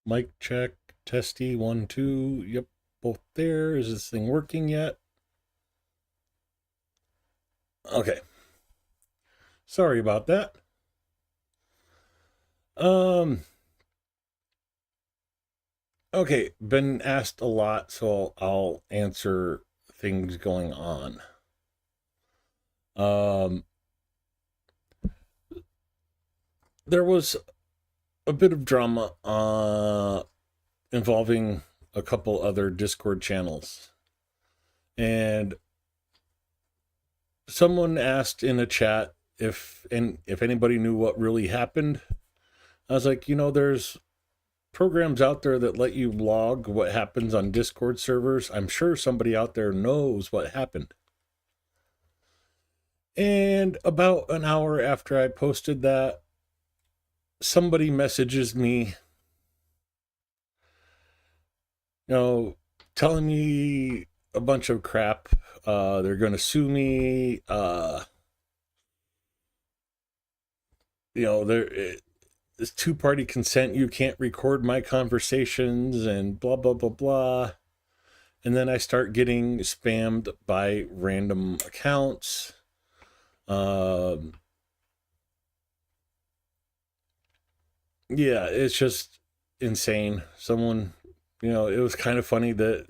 Mic check, testy, 1, 2. Yep, both there. Is this thing working yet? Okay. Sorry about that. Um, okay, been asked a lot, so I'll answer things going on. Um, there was a bit of drama involving a couple other Discord channels. And someone asked in a chat if anybody knew what really happened. I was like, there's programs out there that let you log what happens on Discord servers. I'm sure somebody out there knows what happened. And about an hour after I posted that, somebody messages me, you know, telling me a bunch of crap. They're going to sue me. It's two-party consent. You can't record my conversations and blah, blah, blah, blah. And then I start getting spammed by random accounts. Yeah, it's just insane. Someone, it was kind of funny that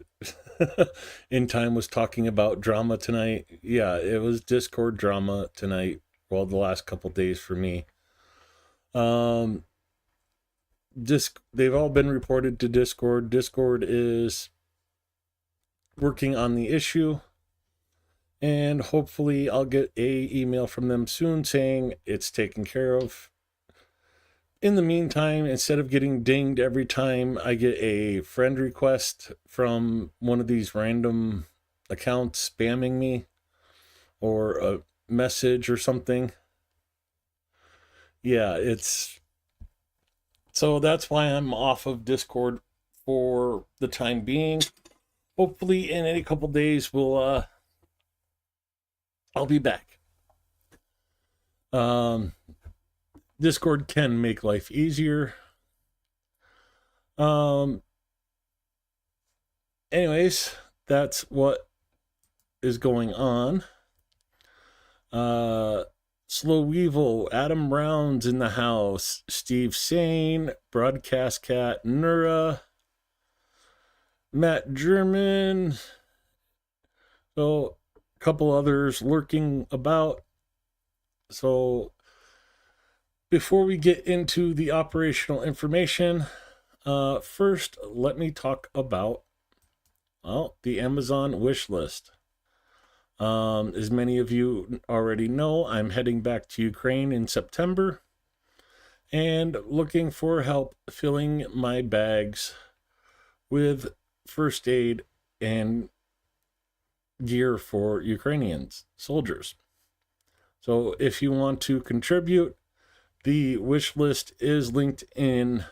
In Time was talking about drama tonight. Yeah, it was Discord drama tonight. Well, the last couple days for me. Um, they've all been reported to Discord. Discord is working on the issue, and hopefully I'll get a email from them soon saying it's taken care of. In the meantime, instead of getting dinged every time I get a friend request from one of these random accounts spamming me or a message or something, yeah, it's so that's why I'm off of Discord for the time being. Hopefully in a couple days I'll be back. Discord can make life easier. Anyways, that's what is going on. Slow Weevil, Adam Rounds in the house, Steve Sane, Broadcast Cat, Nura, Matt German, so a couple others lurking about. So before we get into the operational information, first let me talk about the Amazon wish list. As many of you already know, I'm heading back to Ukraine in September and looking for help filling my bags with first aid and gear for Ukrainians, soldiers. So if you want to contribute, the wish list is linked in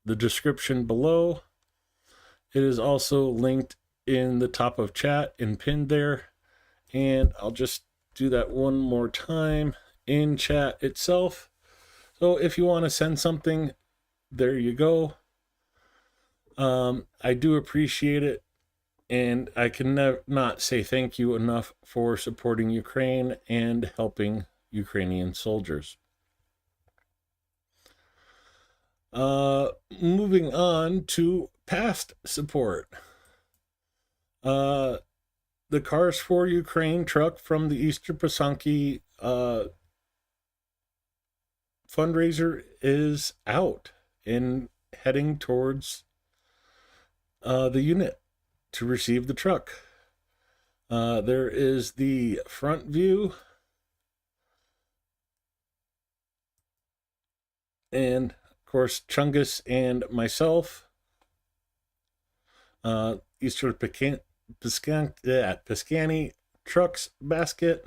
the description below. It is also linked in the top of chat and pinned there. And I'll just do that one more time in chat itself. So if you want to send something, there you go. I do appreciate it. And I can not say thank you enough for supporting Ukraine and helping Ukrainian soldiers. Moving on to past support. The Cars for Ukraine truck from the Easter Pasanki fundraiser is out and heading towards the unit to receive the truck. There is the front view, and of course Chungus and myself. Easter Piscani trucks basket,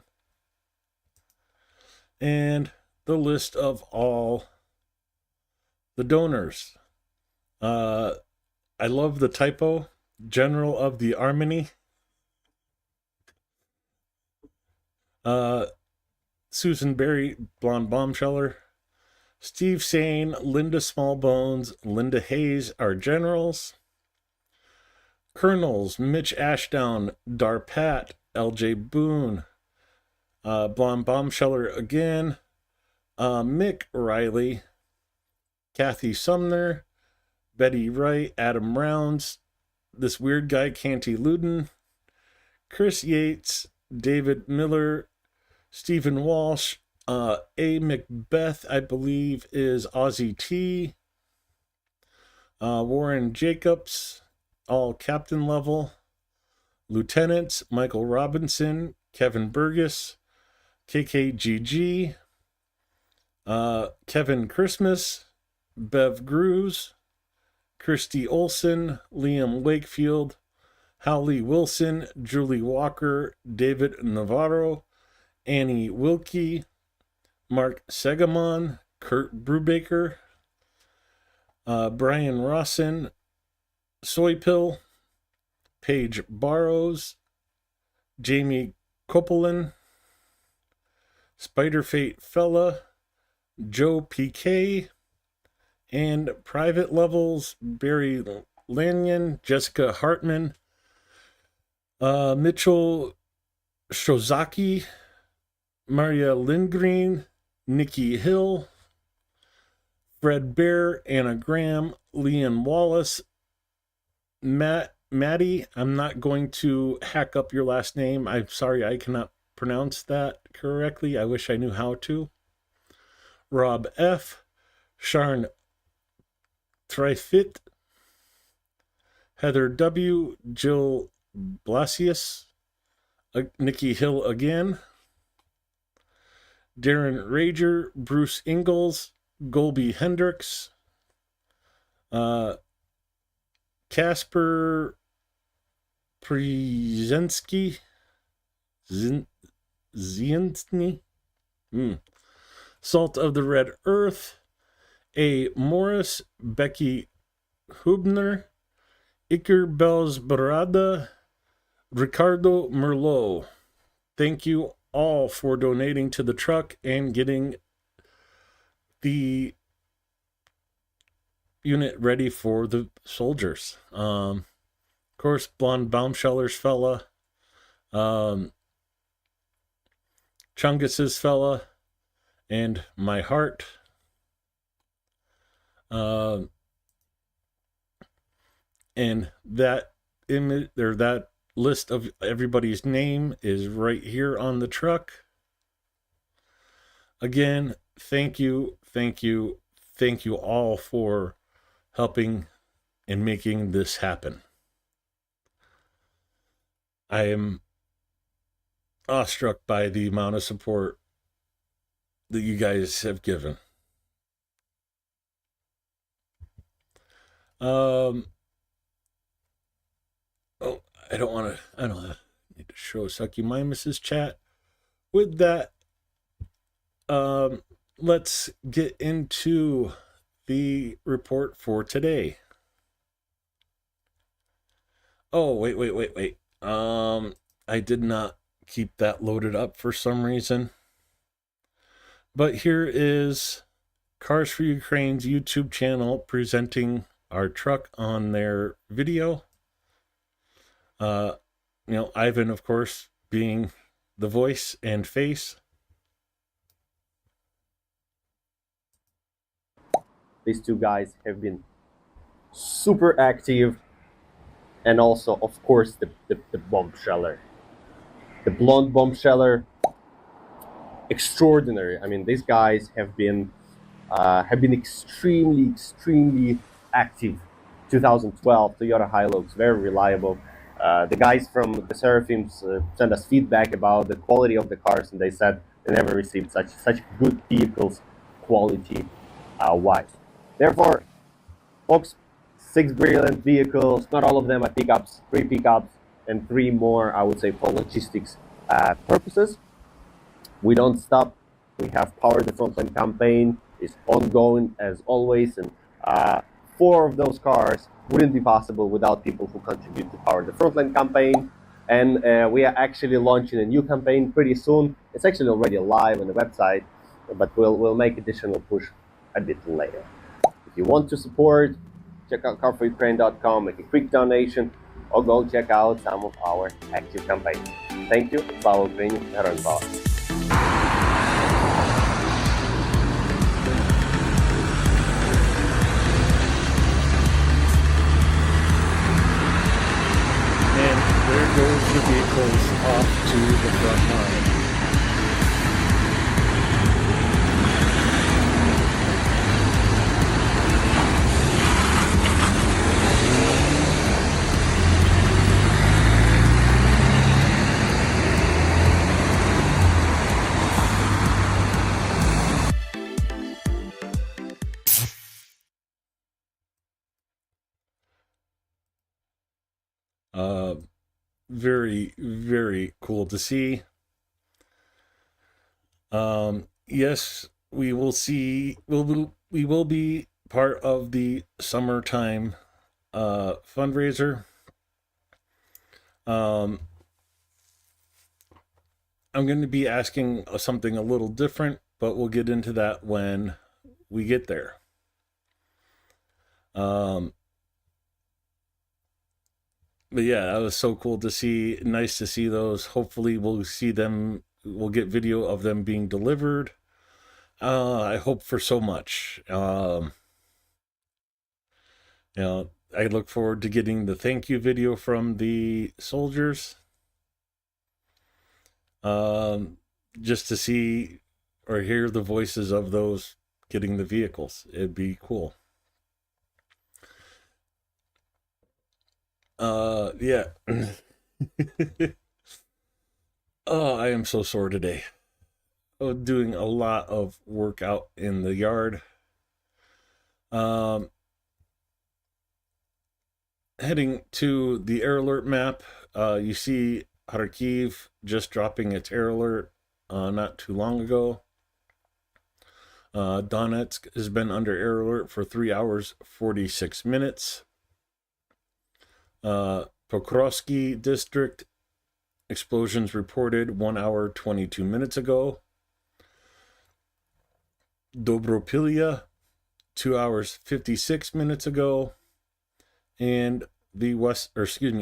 and the list of all the donors. I love the typo, General of the Army. Susan Berry, Blonde Bombsheller, Steve Sane, Linda Smallbones, Linda Hayes are generals. Colonels, Mitch Ashdown, Darpat, LJ Boone, Blonde Bombsheller again, Mick Riley, Kathy Sumner, Betty Wright, Adam Rounds, this weird guy, Canty Luden, Chris Yates, David Miller, Stephen Walsh, A. Macbeth, I believe, is Aussie T, Warren Jacobs, all captain level, lieutenants, Michael Robinson, Kevin Burgess, KKGG, Kevin Christmas, Bev Grooves, Christy Olson, Liam Wakefield, Howley Wilson, Julie Walker, David Navarro, Annie Wilkie, Mark Segamon, Kurt Brubaker, Brian Rawson, Soypill, Paige Barrows, Jamie Copeland, Spider Fate Fella, Joe PK, and private levels, Barry Lanyon, Jessica Hartman, Mitchell Shozaki, Maria Lindgreen, Nikki Hill, Fred Bear, Anna Graham, Leon Wallace, Maddie, I'm not going to hack up your last name. I'm sorry, I cannot pronounce that correctly. I wish I knew how to. Rob F., Sharn Trifit, Heather W., Jill Blasius, Nikki Hill again, Darren Rager, Bruce Ingalls, Golby Hendricks, Casper Przensky, Ziensny, Salt of the Red Earth, A. Morris, Becky Hubner, Iker Belsbarada, Ricardo Merlot. Thank you all for donating to the truck and getting the unit ready for the soldiers. Of course, Blonde Baumscheller's fella, Chungus's fella, and my heart. And that image or that list of everybody's name is right here on the truck. Again, thank you all for helping and making this happen. I am awestruck by the amount of support that you guys have given. I don't need to show Sucky Mimus's chat. With that, let's get into the report for today. Oh, wait. I did not keep that loaded up for some reason. But here is Cars for Ukraine's YouTube channel presenting our truck on their video. Ivan, of course, being the voice and face. These two guys have been super active, and also, of course, the bombsheller, the blonde bombsheller, extraordinary. I mean, these guys have been extremely active. 2012 Toyota Hilux, very reliable. The guys from the Seraphims sent us feedback about the quality of the cars, and they said they never received such good vehicles quality wise. Therefore, folks, 6 brilliant vehicles. Not all of them are pickups, 3 pickups and 3 more, I would say, for logistics purposes. We don't stop. We have Power the Frontline campaign is ongoing as always, and 4 of those cars wouldn't be possible without people who contribute to Power the Frontline campaign. And we are actually launching a new campaign pretty soon. It's actually already live on the website, but we'll make additional push a bit later. If you want to support, check out carforukraine.com, make a quick donation, or go check out some of our active campaigns. Thank you. Slava Ukraini, Героям слава! And there goes the vehicles off to the front line. Very, very cool to see. Yes, we will see. We will be part of the summertime fundraiser. I'm going to be asking something a little different, but we'll get into that when we get there. But yeah, that was so cool to see. Nice to see those. Hopefully, we'll see them. We'll get video of them being delivered. I hope for so much. I look forward to getting the thank you video from the soldiers. Just to see or hear the voices of those getting the vehicles. It'd be cool. Yeah. Oh, I am so sore today. Oh, doing a lot of work out in the yard. Heading to the air alert map, you see Kharkiv just dropping its air alert not too long ago. Donetsk has been under air alert for 3 hours, 46 minutes. Pokrovsky district, explosions reported 1 hour, 22 minutes ago. Dobropilya, 2 hours, 56 minutes ago. And the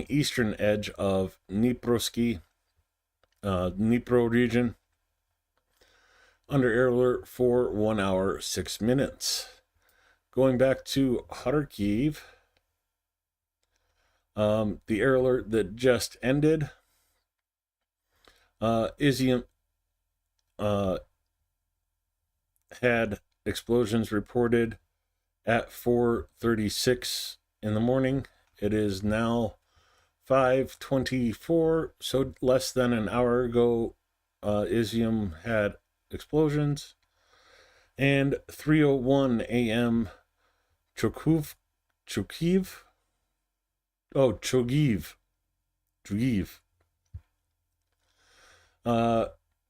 eastern edge of Dnipro region, under air alert for 1 hour, 6 minutes. Going back to Kharkiv, the air alert that just ended, Izium had explosions reported at 4:36 in the morning. It is now 5:24, so less than an hour ago, Izium had explosions. And 3:01 a.m. Chogiv.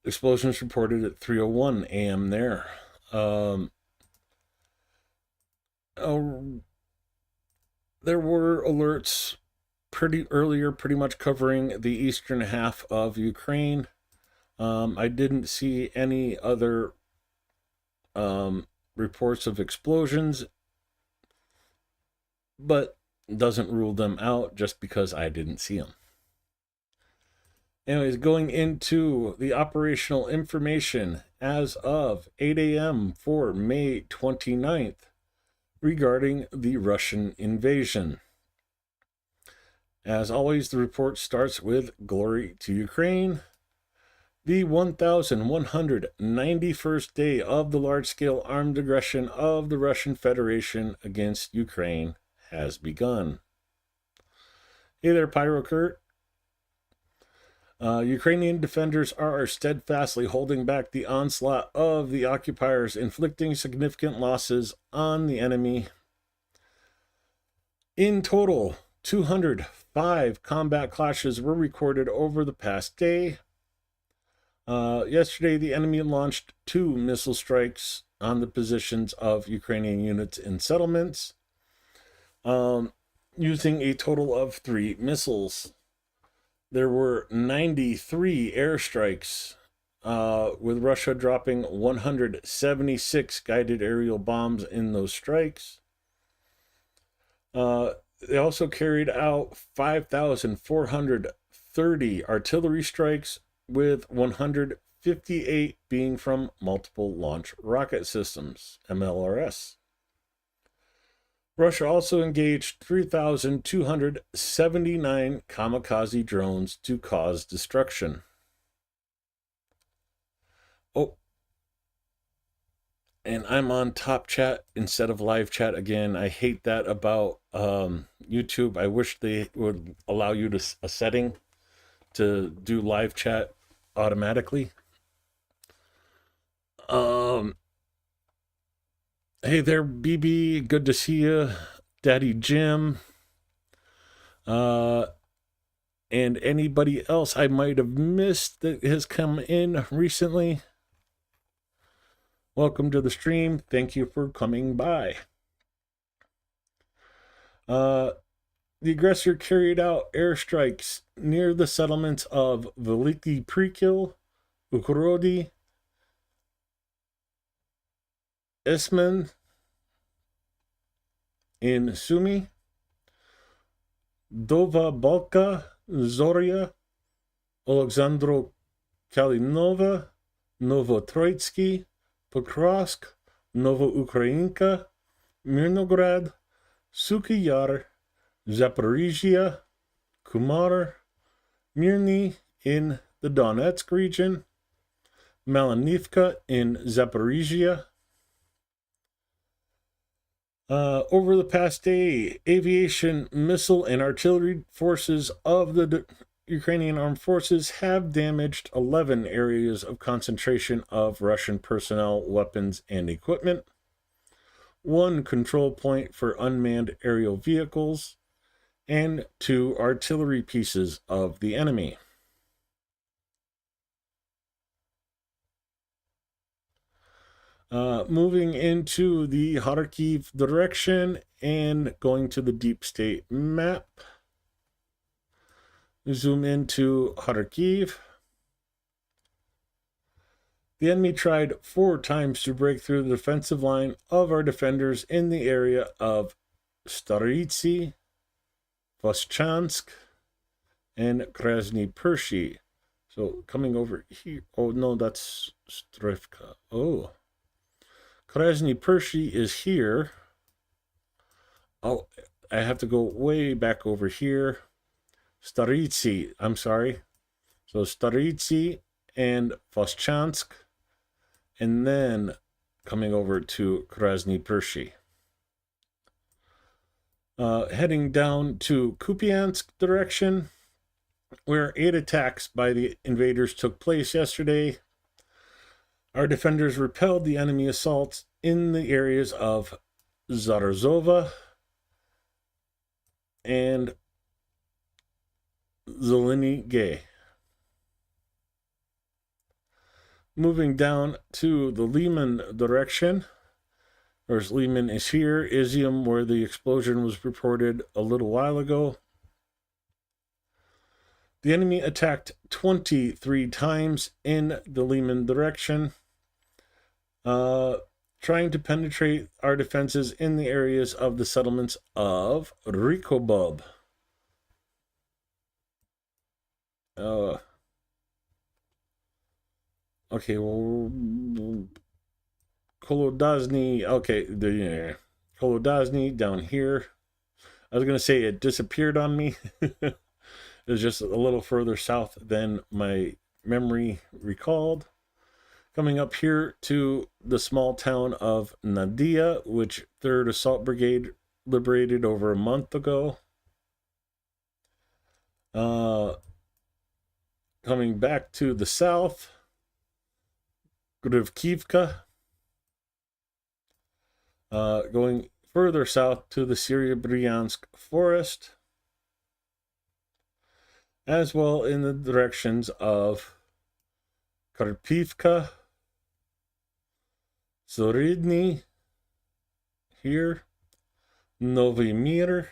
Explosions reported at 3:01 a.m. there. There were alerts pretty much covering the eastern half of Ukraine. I didn't see any other reports of explosions, but doesn't rule them out just because I didn't see them. Anyways, going into the operational information as of 8 a.m. for May 29th regarding the Russian invasion. As always, the report starts with glory to Ukraine. The 1,191st day of the large-scale armed aggression of the Russian Federation against Ukraine has begun. Hey there, Pyro Kurt. Ukrainian defenders are steadfastly holding back the onslaught of the occupiers, inflicting significant losses on the enemy. In total, 205 combat clashes were recorded over the past day. Yesterday, the enemy launched 2 missile strikes on the positions of Ukrainian units in settlements, using a total of 3 missiles. There were 93 airstrikes with Russia dropping 176 guided aerial bombs in those strikes. They also carried out 5,430 artillery strikes, with 158 being from multiple launch rocket systems, MLRS. Russia also engaged 3,279 kamikaze drones to cause destruction. Oh, and I'm on top chat instead of live chat again. I hate that about YouTube. I wish they would allow you to a setting to do live chat automatically. Hey there, BB. Good to see you, Daddy Jim. And anybody else I might have missed that has come in recently. Welcome to the stream. Thank you for coming by. The aggressor carried out airstrikes near the settlements of Veliki Prikil, Ukrodi, Esmen, in Sumi, Dova Balka, Zoria, Alexandro Kalinova, Novotroitsky, Pokrovsk, Novoukrayinka, Mirnograd, Suky Yar, Zaporizhia, Kumar, Mirny in the Donetsk region, Malanivka in Zaporizhia. Over the past day, aviation, missile, and artillery forces of the Ukrainian armed forces have damaged 11 areas of concentration of Russian personnel, weapons, and equipment, one control point for unmanned aerial vehicles, and 2 artillery pieces of the enemy. Moving into the Kharkiv direction and going to the deep state map. Zoom into Kharkiv. The enemy tried 4 times to break through the defensive line of our defenders in the area of Staritsi, Voschansk, and Krasny Pershi. So coming over here. Oh, no, that's Strivka. Oh. Krasny Pershi is here. Oh, I have to go way back over here. Staritsi, I'm sorry. So Staritsi and Voschansk, and then coming over to Krasny Pershi. Heading down to Kupiansk direction, where 8 attacks by the invaders took place yesterday. Our defenders repelled the enemy assaults in the areas of Zarazova and Zeleny Gay. Moving down to the Lyman direction, or Lyman is here, Izium, where the explosion was reported a little while ago. The enemy attacked 23 times in the Lyman direction, trying to penetrate our defenses in the areas of the settlements of Rikobub. Okay, well, Kolodazny, okay, the Kolodazny down here. I was going to say it disappeared on me. It was just a little further south than my memory recalled. Coming up here to the small town of Nadia, which 3rd Assault Brigade liberated over a month ago. Coming back to the south, Grivkivka. Going further south to the Syria-Bryansk forest, as well in the directions of Karpivka, Zoridny, here, Novy Mir,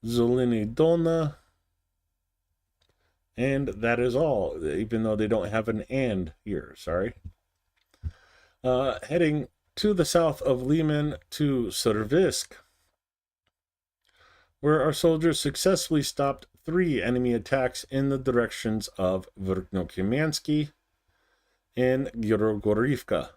Zeleny Dona, And that is all, even though they don't have an and here, sorry. Heading to the south of Liman to Servisk, where our soldiers successfully stopped 3 enemy attacks in the directions of Verknokimansky and Gyorogorivka.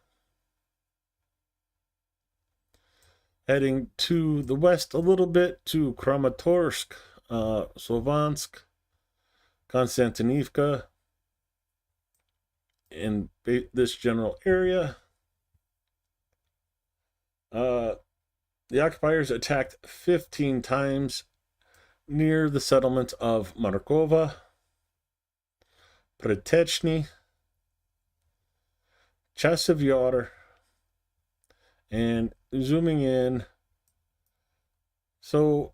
Heading to the west a little bit to Kramatorsk, Slovansk, Konstantinivka, in this general area. The occupiers attacked 15 times near the settlement of Markova, Pretechny, Chasiv Yar, and zooming in to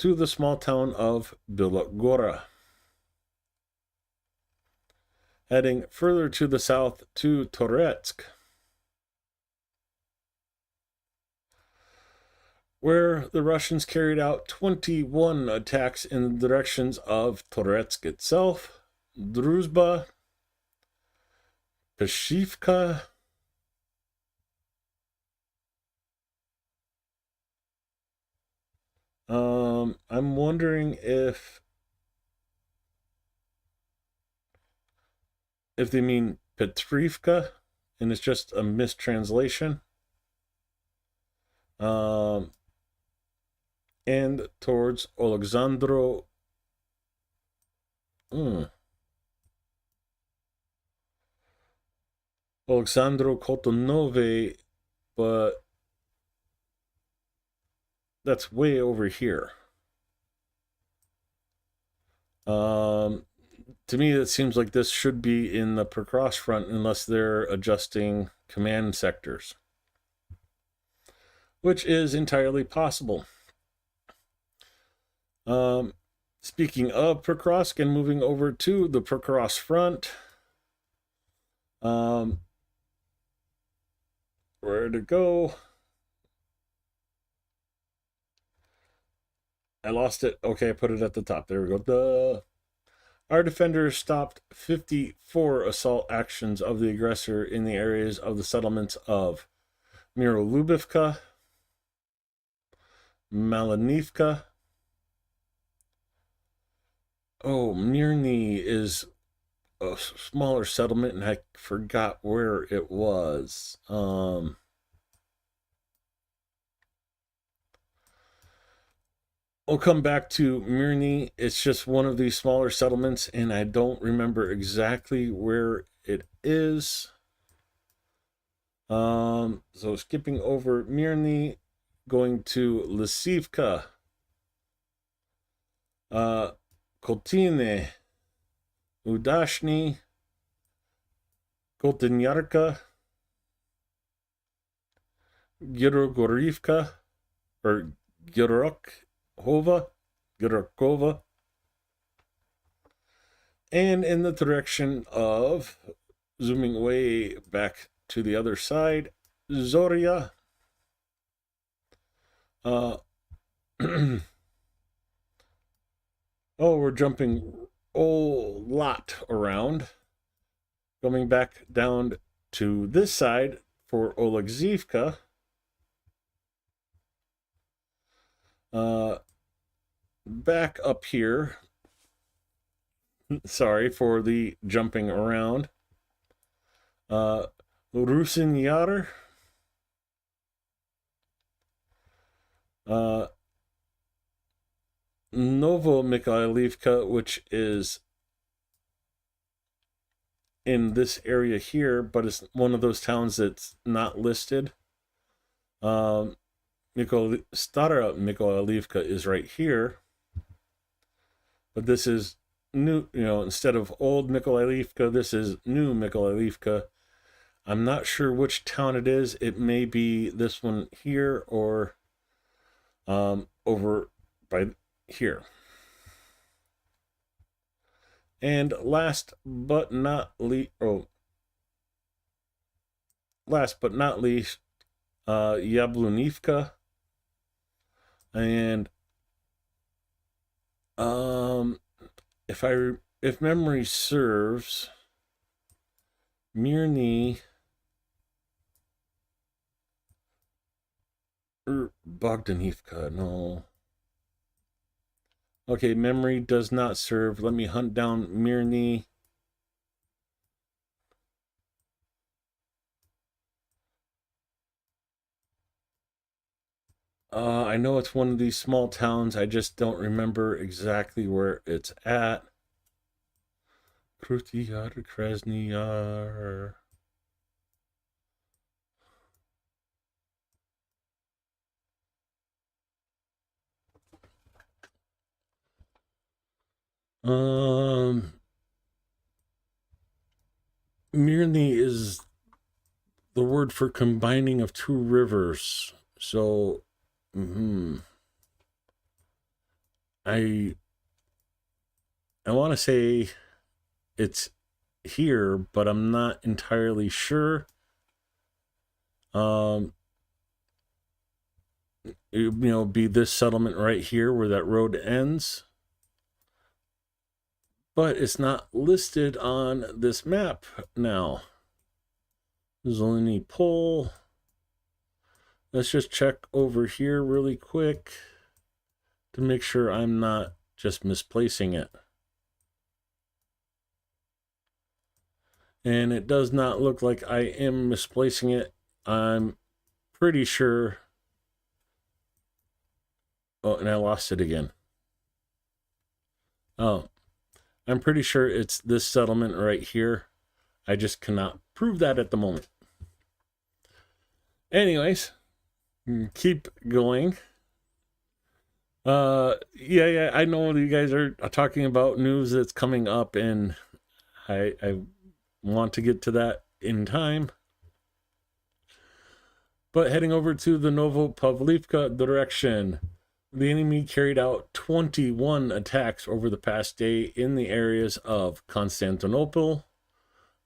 the small town of Bilogora. Heading further to the south to Toretsk, where the Russians carried out 21 attacks in the directions of Toretsk itself, Druzhba, Peshivka, I'm wondering if they mean Petrivka and it's just a mistranslation. And towards Alexandro Kotonove, but that's way over here. To me, it seems like this should be in the Percross front unless they're adjusting command sectors, which is entirely possible. Speaking of Percross and moving over to the Percross front, where to go? I lost it. Okay, I put it at the top. There we go. Duh. Our defenders stopped 54 assault actions of the aggressor in the areas of the settlements of Mirolubivka, Malinivka. Oh, Mirny is a smaller settlement, and I forgot where it was. We'll come back to Mirny. It's just one of these smaller settlements, and I don't remember exactly where it is. So skipping over Mirny, going to Lisivka, Koltine, Udashny, Koltinyarka, Gyorogorivka, or Gyorokova, and in the direction of, zooming way back to the other side, Zoria, oh, we're jumping a lot around. Coming back down to this side for Oleksivka. Back up here. Sorry for the jumping around. Rusin Yar. Novo Mikhailivka, which is in this area here, but it's one of those towns that's not listed. Stara Mikhailivka is right here, but this is new, instead of old Mikhailivka, this is new Mikhailivka. I'm not sure which town it is. It may be this one here or over by here. And last but not least, Yablunivka. And if I if memory serves, Mirny or Bogdanivka, no. Okay, memory does not serve. Let me hunt down Mirny. I know it's one of these small towns. I just don't remember exactly where it's at. Kruty Yar, Krasny Yar. Mirny is the word for combining of two rivers. So, I want to say it's here, but I'm not entirely sure. Be this settlement right here where that road ends. But it's not listed on this map now. Zeleny Pole. Let's just check over here really quick to make sure I'm not just misplacing it. And it does not look like I am misplacing it. I'm pretty sure. Oh, and I lost it again. Oh, I'm pretty sure it's this settlement right here. I just cannot prove that at the moment. Anyways, keep going. Yeah, I know you guys are talking about news that's coming up, and I want to get to that in time. But heading over to the Novopavlivka direction, the enemy carried out 21 attacks over the past day in the areas of Constantinople,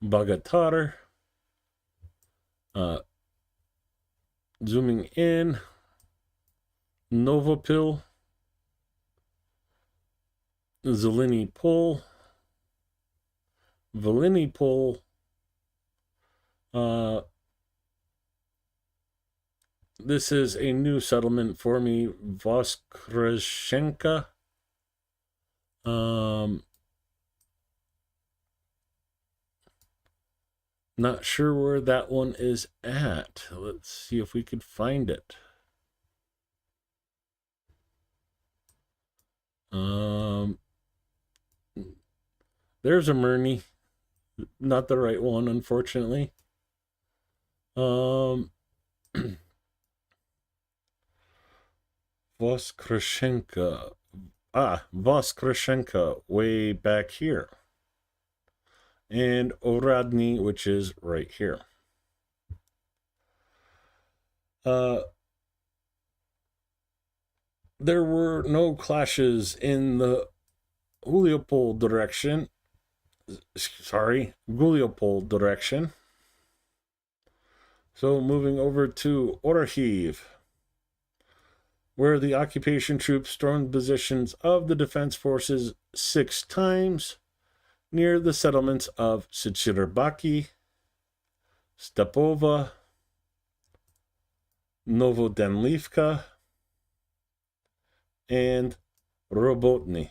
Bagatar, zooming in, Novopil, Zeleny Pole, Voliny Pole, this is a new settlement for me, Voskreshenka. Not sure where that one is at. Let's see if we could find it. There's a Murney. Not the right one, unfortunately. Voskreshenka. Voskreshenka, way back here. And Oradny, which is right here. There were no clashes in the Guliopol direction. So moving over to Orhiv, where the occupation troops stormed positions of the defense forces 6 times near the settlements of Sichirbaki, Stepova, Novodenlivka, and Robotny.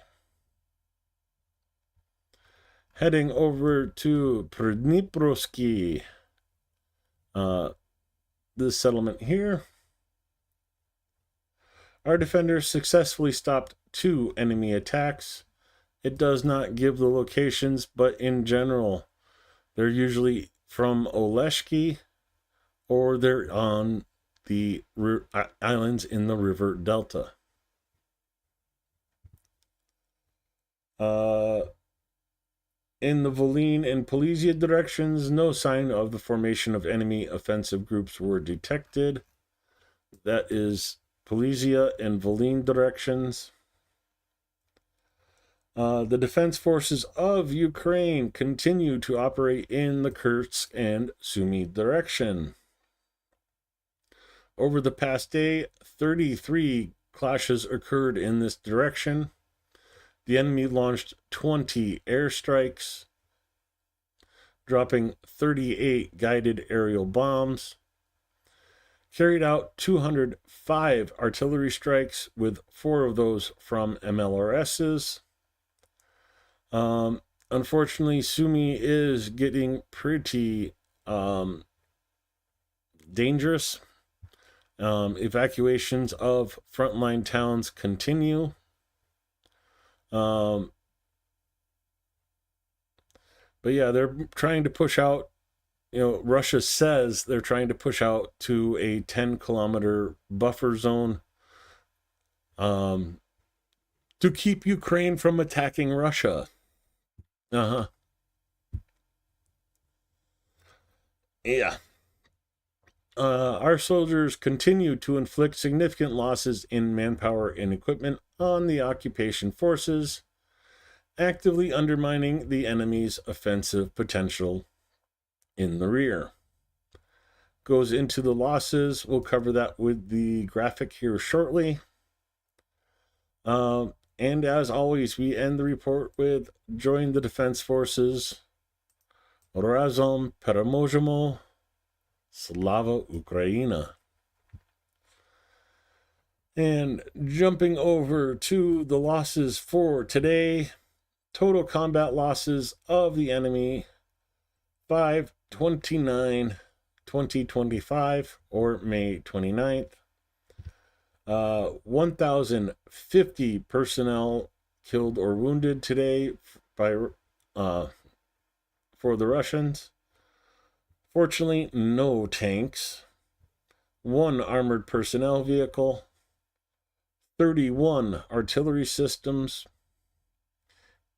Heading over to Pridniprovsky, this settlement here, our defenders successfully stopped 2 enemy attacks. It does not give the locations, but in general, they're usually from Oleshki or they're on the islands in the river delta. In the Volyn and Polizia directions, no sign of the formation of enemy offensive groups were detected. That is Polizia and Volyn directions. The defense forces of Ukraine continue to operate in the Kursk and Sumy direction. Over the past day, 33 clashes occurred in this direction. the enemy launched 20 airstrikes, dropping 38 guided aerial bombs, carried out 205 artillery strikes, with 4 of those from MLRSs. Unfortunately, Sumi is getting pretty dangerous. Evacuations of frontline towns continue. But yeah, they're trying to push out. Russia says they're trying to push out to a 10-kilometer buffer zone to keep Ukraine from attacking Russia. Yeah. Our soldiers continue to inflict significant losses in manpower and equipment on the occupation forces, actively undermining the enemy's offensive potential in the rear. Goes into the losses. We'll cover that with the graphic here shortly. And as always, we end the report with join the defense forces. Razom Peremojemo. Slava Ukraina. And jumping over to the losses for today, total combat losses of the enemy 5/29/2025, or May 29th. 1,050 personnel killed or wounded today for the Russians. Fortunately, no tanks. 1 armored personnel vehicle. 31 artillery systems.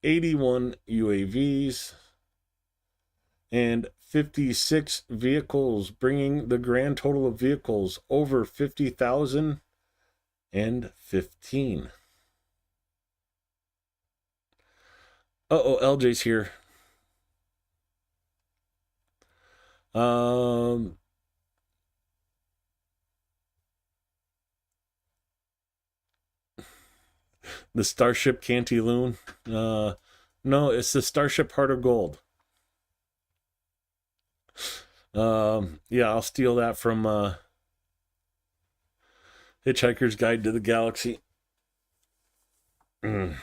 81 UAVs. And 56 vehicles, bringing the grand total of vehicles over 50,015. LJ's here. The Starship Cantiloon. No, it's the Starship Heart of Gold. Yeah, I'll steal that from Hitchhiker's Guide to the Galaxy. An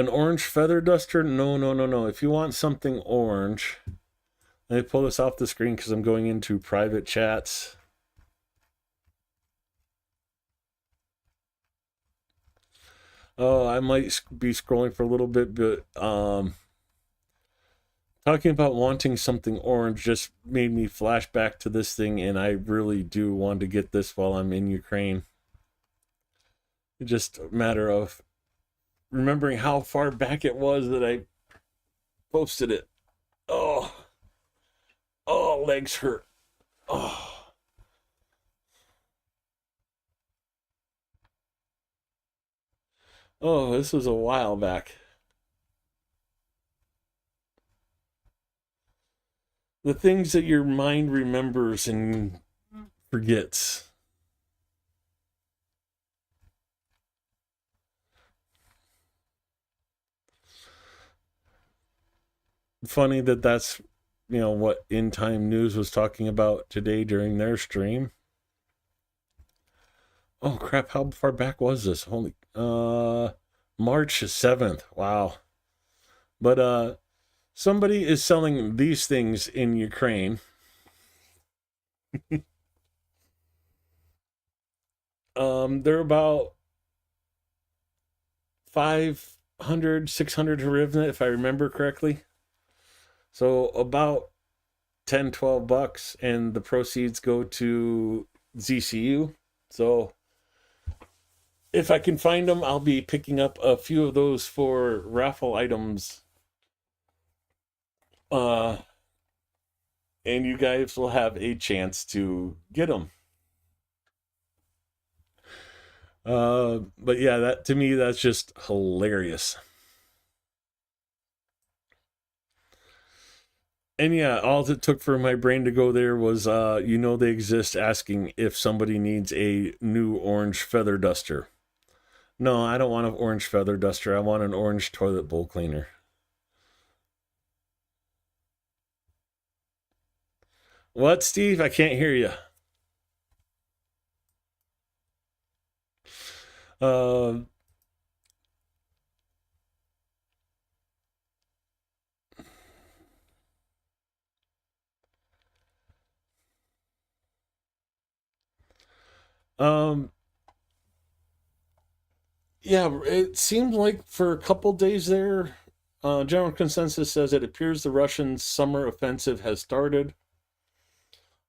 orange feather duster? No. If you want something orange, let me pull this off the screen because I'm going into private chats. I might be scrolling for a little bit, but talking about wanting something orange just made me flash back to this thing, and I really do want to get this while I'm in Ukraine. It's just a matter of remembering how far back it was that I posted it. Oh, legs hurt. This was a while back. The things that your mind remembers and forgets. Funny that's what In Time News was talking about today during their stream. Oh crap, how far back was this? Holy March 7th. Wow. But somebody is selling these things in Ukraine. They're about 500, 600 hryvnia, if I remember correctly. So about 10, $12, and the proceeds go to ZCU. So if I can find them, I'll be picking up a few of those for raffle items. And you guys will have a chance to get them. But yeah, that to me, that's just hilarious. And yeah, all it took for my brain to go there was, they exist, asking if somebody needs a new orange feather duster. No, I don't want an orange feather duster. I want an orange toilet bowl cleaner. What, Steve? I can't hear you. Uh, um, yeah, it seemed like for a couple days there, general consensus says it appears the Russian summer offensive has started,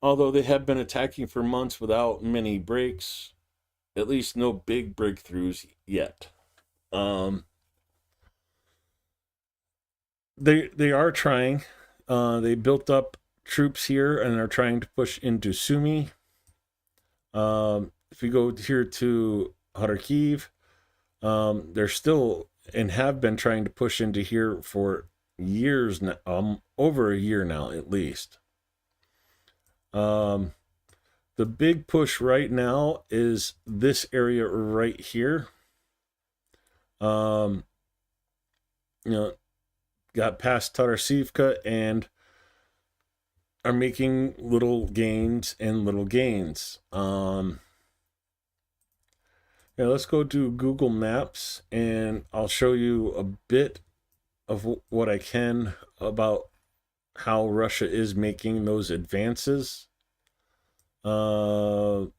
although they have been attacking for months without many breaks, at least no big breakthroughs yet. Um, they are trying. They built up troops here and are trying to push into Sumy. If we go here to Kharkiv, they're still and have been trying to push into here for years now, over a year now at least. The big push right now is this area right here. Um, you know, got past Tatarasivka and are making little gains and little gains. Let's go to Google Maps and I'll show you a bit of what I can about how Russia is making those advances. Kropinski,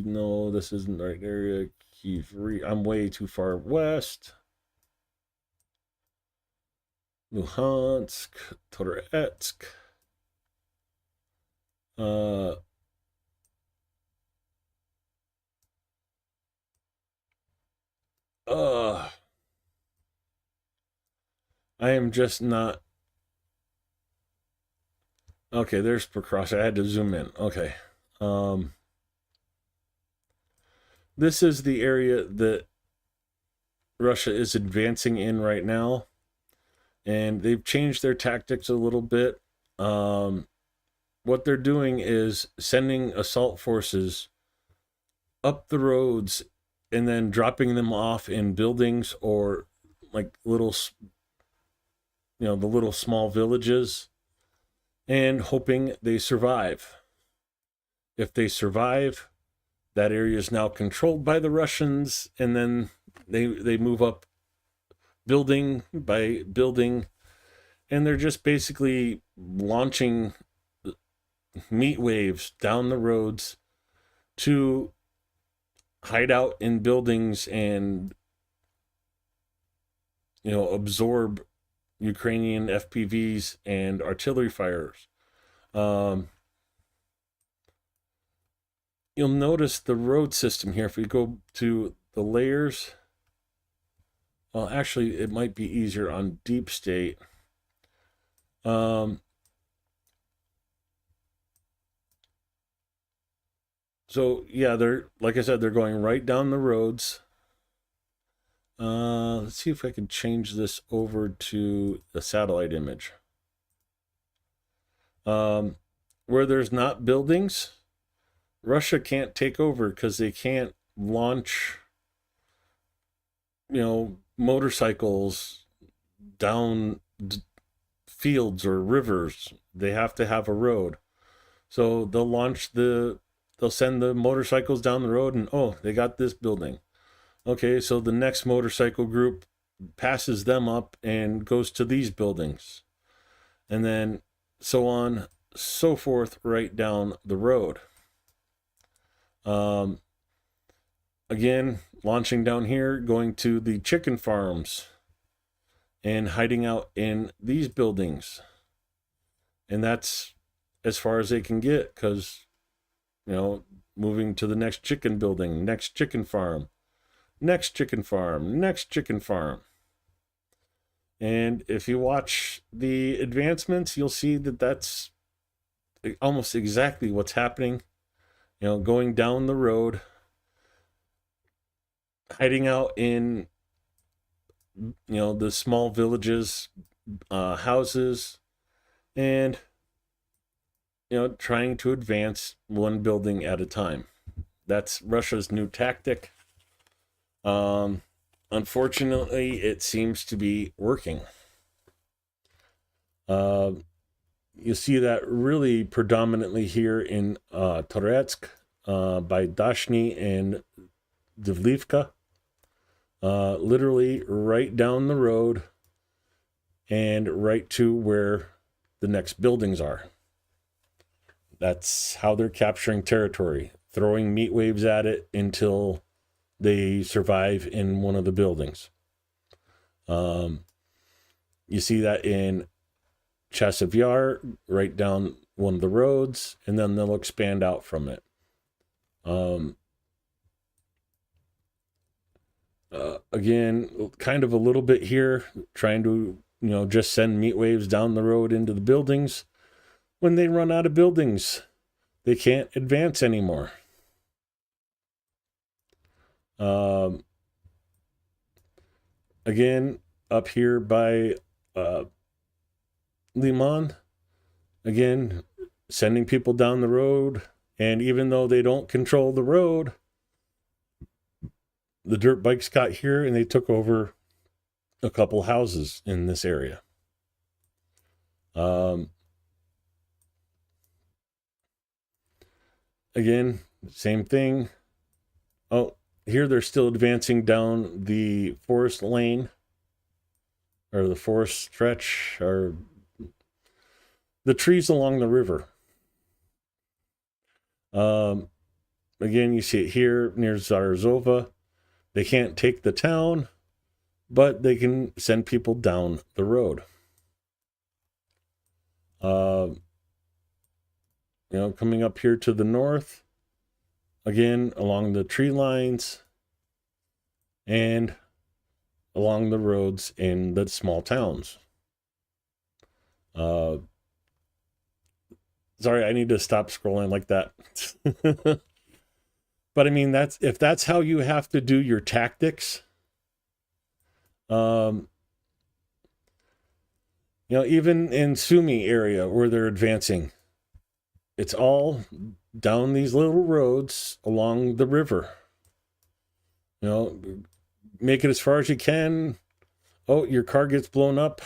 no, this isn't the right area. Kiev, I'm way too far west. Luhansk, Toretsk. Uh, I am just not. Okay, there's Precross. I had to zoom in. Okay. This is the area that Russia is advancing in right now. And they've changed their tactics a little bit. What they're doing is sending assault forces up the roads and then dropping them off in buildings or like little, the little small villages and hoping they survive. If they survive, that area is now controlled by the Russians, and then they move up building by building, and they're just basically launching meat waves down the roads to hide out in buildings and absorb Ukrainian FPVs and artillery fires. You'll notice the road system here. If we go to the layers, well, actually, it might be easier on deep state. So yeah, they're, like I said, they're going right down the roads. Let's see if I can change this over to the satellite image. Where there's not buildings, Russia can't take over because they can't launch, motorcycles down fields or rivers. They have to have a road. So they'll send the motorcycles down the road and, oh, they got this building. Okay, so the next motorcycle group passes them up and goes to these buildings. And then so on, so forth, right down the road. Again, launching down here, going to the chicken farms and hiding out in these buildings. And that's as far as they can get because, moving to the next chicken building, next chicken farm, next chicken farm, next chicken farm. And if you watch the advancements, you'll see that that's almost exactly what's happening. Going down the road, hiding out in, the small villages, houses, and trying to advance one building at a time. That's Russia's new tactic. Unfortunately, it seems to be working. You see that really predominantly here in Toretsk, by Dashny and Divlivka. Literally right down the road and right to where the next buildings are. That's how they're capturing territory, throwing meat waves at it until they survive in one of the buildings. You see that in Chasiv Yar, right down one of the roads, and then they'll expand out from it. Again, kind of a little bit here, trying to, just send meat waves down the road into the buildings. When they run out of buildings, they can't advance anymore. Again, up here by Liman, again, sending people down the road. And even though they don't control the road, the dirt bikes got here and they took over a couple houses in this area. Again, same thing. Oh, here they're still advancing down the forest lane, or the forest stretch, or the trees along the river. Again, you see it here near Zarzova. They can't take the town, but they can send people down the road. Coming up here to the north, again, along the tree lines and along the roads in the small towns. Sorry, I need to stop scrolling like that. But I mean, if that's how you have to do your tactics, even in Sumy area where they're advancing, it's all down these little roads along the river. Make it as far as you can. Oh, your car gets blown up,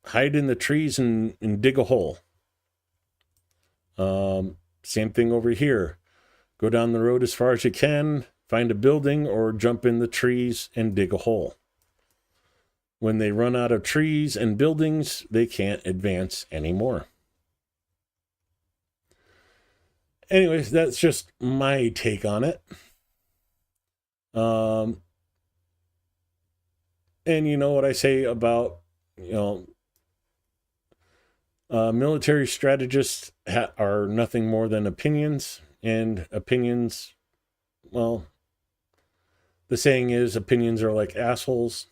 hide in the trees and dig a hole. Same thing over here. Go down the road as far as you can, find a building, or jump in the trees and dig a hole. When they run out of trees and buildings, they can't advance anymore. Anyways, that's just my take on it. And you know what I say about, military strategists are nothing more than opinions, and opinions, well, the saying is opinions are like assholes.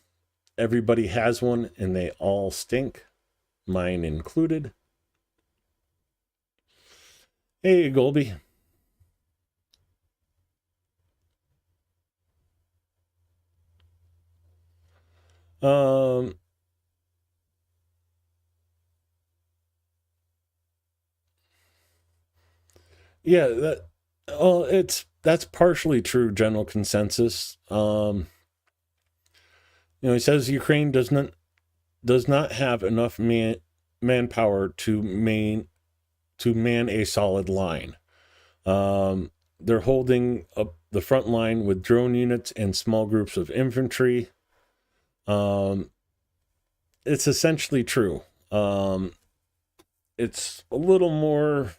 Everybody has one and they all stink, mine included. Hey, Golby. Yeah, that's partially true. General consensus. He says Ukraine does not have enough manpower to man a solid line. They're holding up the front line with drone units and small groups of infantry. It's essentially true. It's a little more.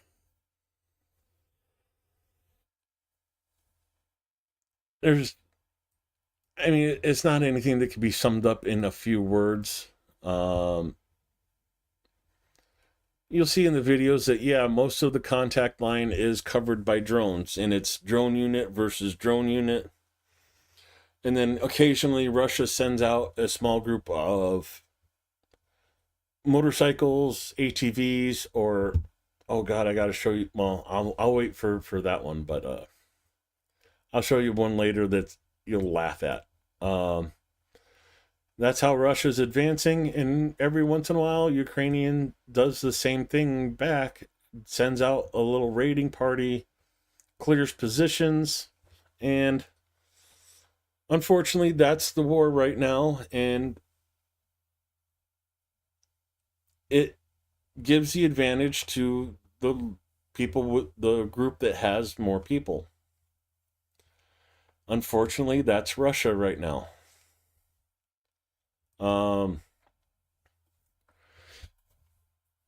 It's not anything that can be summed up in a few words. You'll see in the videos that, most of the contact line is covered by drones, and it's drone unit versus drone unit. And then occasionally Russia sends out a small group of motorcycles, ATVs, or, oh God, I got to show you. Well, I'll wait for that one, but I'll show you one later that you'll laugh at. That's how Russia's advancing, and every once in a while, Ukrainian does the same thing back, sends out a little raiding party, clears positions, and unfortunately, that's the war right now, and it gives the advantage to the people with the group that has more people. Unfortunately, that's Russia right now.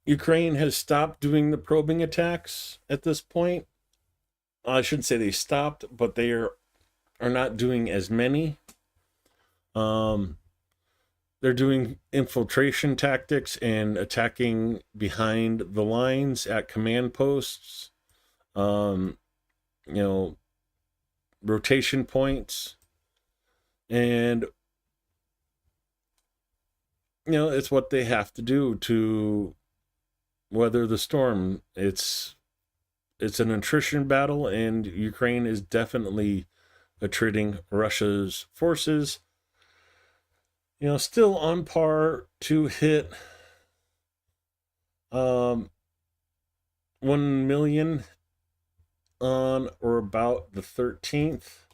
Ukraine has stopped doing the probing attacks at this point. I shouldn't say they stopped, but they are not doing as many. They're doing infiltration tactics and attacking behind the lines at command posts. You know, rotation points, and you know, it's what they have to do to weather the storm. It's an attrition battle, and Ukraine is definitely attriting Russia's forces. You know, still on par to hit 1 million on or about the 13th.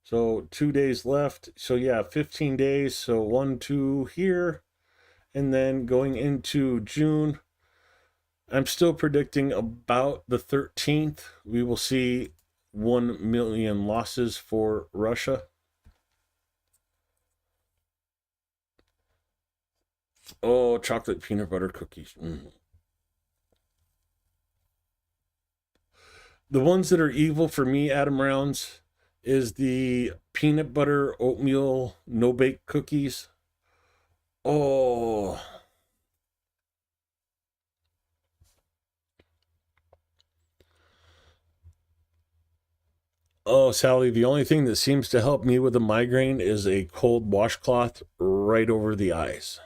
So 2 days left. So yeah, 15 days. So 1, 2 here. And then going into June, I'm still predicting about the 13th, we will see 1 million losses for Russia. Oh, chocolate peanut butter cookies. The ones that are evil for me, Adam Rounds, is the peanut butter oatmeal no-bake cookies. Oh. Oh, Sally, the only thing that seems to help me with a migraine is a cold washcloth right over the eyes.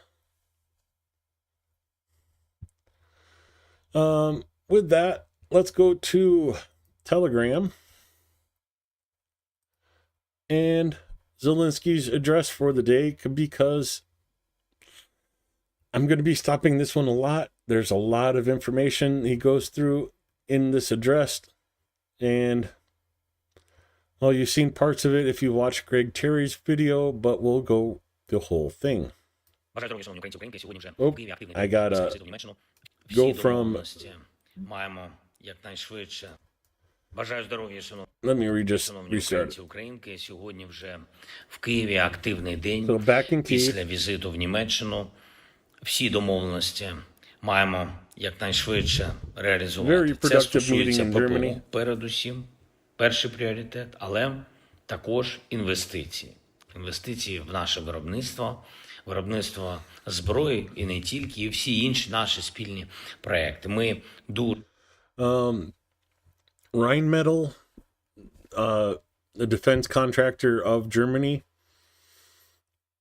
With that, let's go to Telegram and Zelensky's address for the day, because I'm going to be stopping this one a lot. There's a lot of information he goes through in this address, and well, you've seen parts of it if you watch Greg Terry's video, but we'll go the whole thing. Oh, I gotta go from. Let me restart. Українки, сьогодні вже в Києві активний день. So back in Kyiv. Після візиту в Німеччину всі домовленості маємо якнайшвидше реалізувати. Це стосується ППО, передусім, перший пріоритет, але також інвестиції. Інвестиції в наше виробництво, виробництво зброї і не тільки, і всі інші наші спільні проекти. Ми дуже Rheinmetall, a defense contractor of Germany,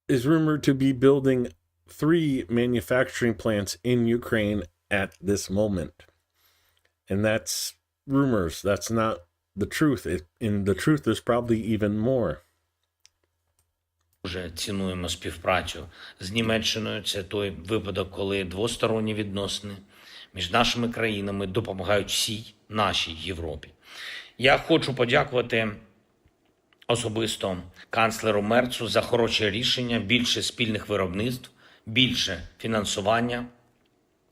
is rumored to be building 3 manufacturing plants in Ukraine at this moment. And that's rumors. That's not the truth. And the truth is probably even more. Дуже цінуємо співпрацю з Німеччиною. Це той випадок, коли двосторонні відносини між нашими країнами допомагають всій нашій Європі. Я хочу подякувати особисто канцлеру Мерцу за хороше рішення, більше спільних виробництв, більше фінансування,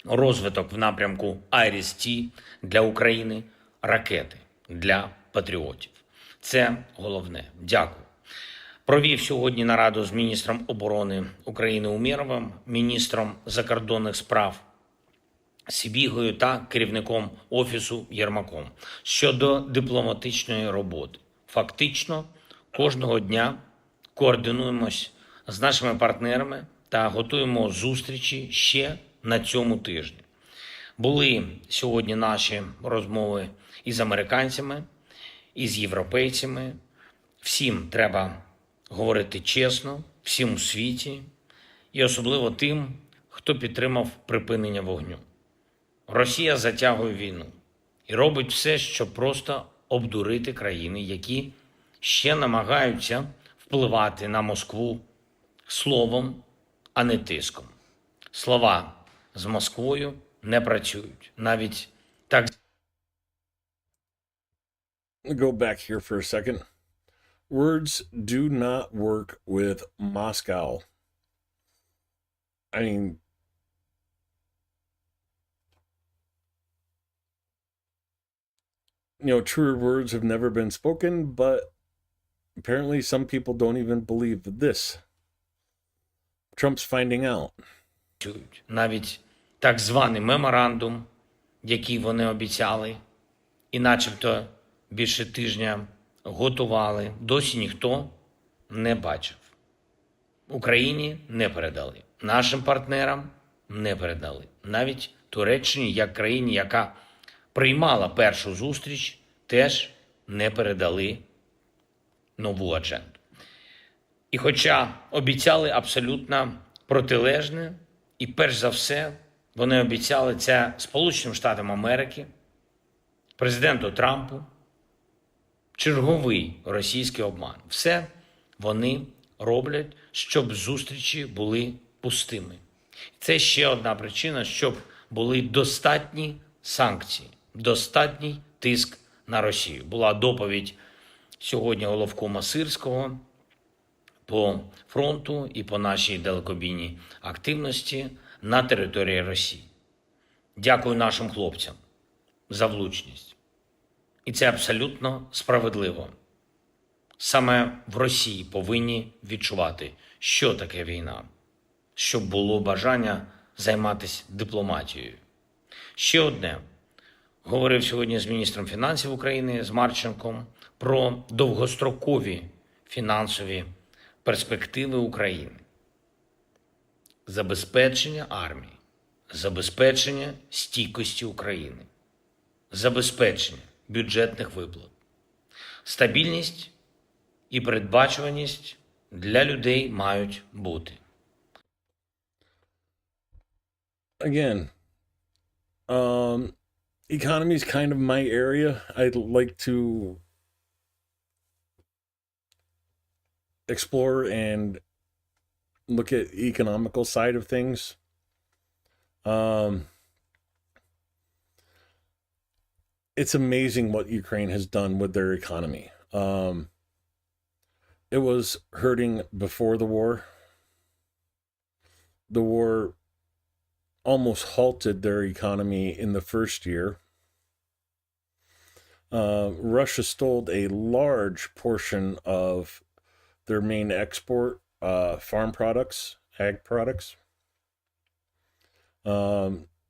розвиток в напрямку IRIS-T для України, ракети для патріотів. Це головне. Дякую. Провів сьогодні нараду з міністром оборони України Умєровим, міністром закордонних справ Сибігою та керівником Офісу Єрмаком щодо дипломатичної роботи. Фактично, кожного дня координуємось з нашими партнерами та готуємо зустрічі ще на цьому тижні. Були сьогодні наші розмови із американцями, із європейцями. Всім треба говорити чесно, всім у світі, і особливо тим, хто підтримав припинення вогню. Росія затягує війну і робить все, щоб просто обдурити країни, які ще намагаються впливати на Москву словом, а не тиском. Слова з Москвою не працюють. Навіть так Go back here for a second. Words do not work with Moscow. I mean, truer words have never been spoken, but apparently some people don't even believe this. Trump's finding out. працюють. Навіть так званий меморандум, який вони обіцяли, і начебто більше тижня готували, досі ніхто не бачив. Україні не передали, нашим партнерам не передали. Навіть Туреччині, як країні, яка приймала першу зустріч, теж не передали нову адженду. І хоча обіцяли абсолютно протилежне, і перш за все вони обіцяли це Сполученим Штатам Америки, президенту Трампу, черговий російський обман. Все вони роблять, щоб зустрічі були пустими. Це ще одна причина, щоб були достатні санкції, достатній тиск на Росію. Була доповідь сьогодні головкома Сирського по фронту і по нашій далекобійній активності на території Росії. Дякую нашим хлопцям за влучність. І це абсолютно справедливо. Саме в Росії повинні відчувати, що таке війна, щоб було бажання займатися дипломатією. Ще одне. Говорив сьогодні з міністром фінансів України, з Марченком, про довгострокові фінансові перспективи України. Забезпечення армії, забезпечення стійкості України, забезпечення бюджетних виплат, стабільність і передбачуваність для людей мають бути. Again, economy is kind of my area. I'd like to explore and look at the economical side of things. It's amazing what Ukraine has done with their economy. It was hurting before the war. The war almost halted their economy in the first year. Russia stole a large portion of their main export, farm products, ag products.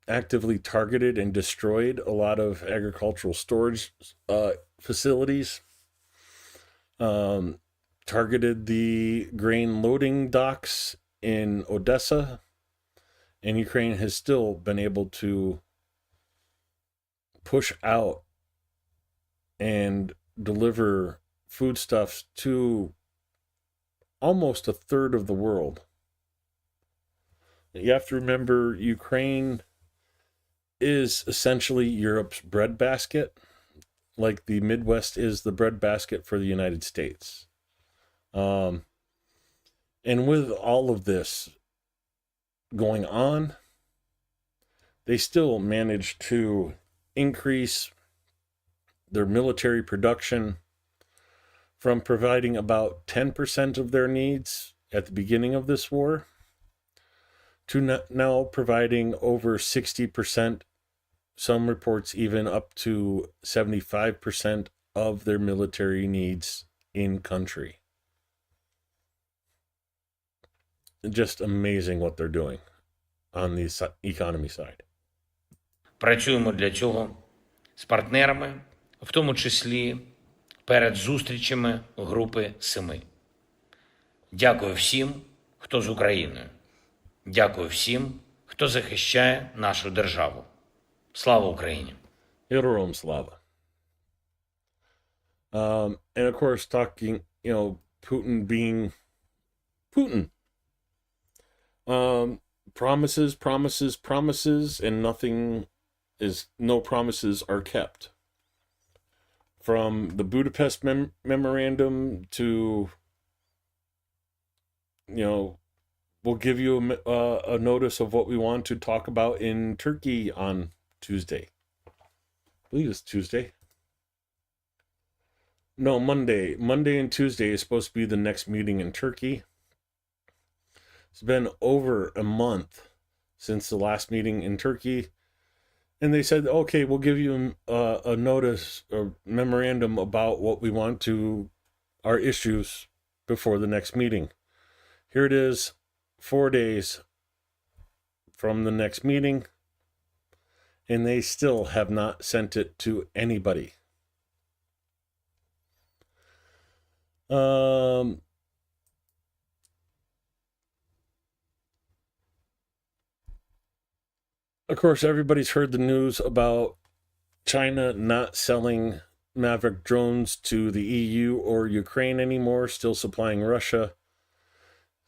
Actively targeted and destroyed a lot of agricultural storage facilities. Targeted the grain loading docks in Odessa. And Ukraine has still been able to push out and deliver foodstuffs to almost a third of the world. You have to remember, Ukraine is essentially Europe's breadbasket, like the Midwest is the breadbasket for the United States. And with all of this going on, they still managed to increase their military production from providing about 10% of their needs at the beginning of this war to now providing over 60%, some reports even up to 75% of their military needs in country. Just amazing what they're doing on the economy side. Працюємо для цього з партнерами, в тому числі перед зустрічами Групи Семи. Дякую всім, хто з Україною. Дякую всім, хто захищає нашу державу. Слава Україні! Героям слава. And of course, talking, Putin being Putin. Promises, and no promises are kept. From the Budapest memorandum to, we'll give you a notice of what we want to talk about in Turkey on Tuesday. I believe it's Tuesday. No, Monday. Monday and Tuesday is supposed to be the next meeting in Turkey. It's been over a month since the last meeting in Turkey. And they said, okay, we'll give you a notice or memorandum about what we want to, our issues before the next meeting. Here it is, 4 days from the next meeting, and they still have not sent it to anybody. Of course, everybody's heard the news about China not selling Maverick drones to the EU or Ukraine anymore, still supplying Russia.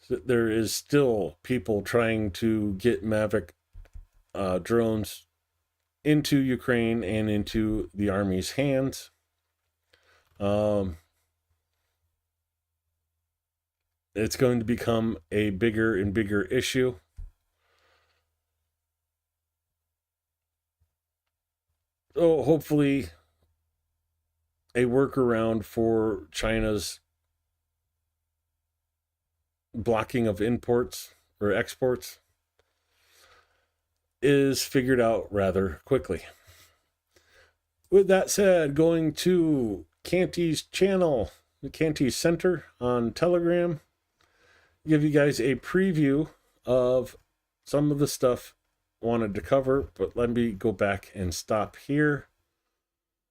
There is still people trying to get Maverick drones into Ukraine and into the army's hands. It's going to become a bigger and bigger issue. So hopefully a workaround for China's blocking of imports or exports is figured out rather quickly. With that said, going to Canty's channel, the Canty Center on Telegram, give you guys a preview of some of the stuff I wanted to cover, but let me go back and stop here.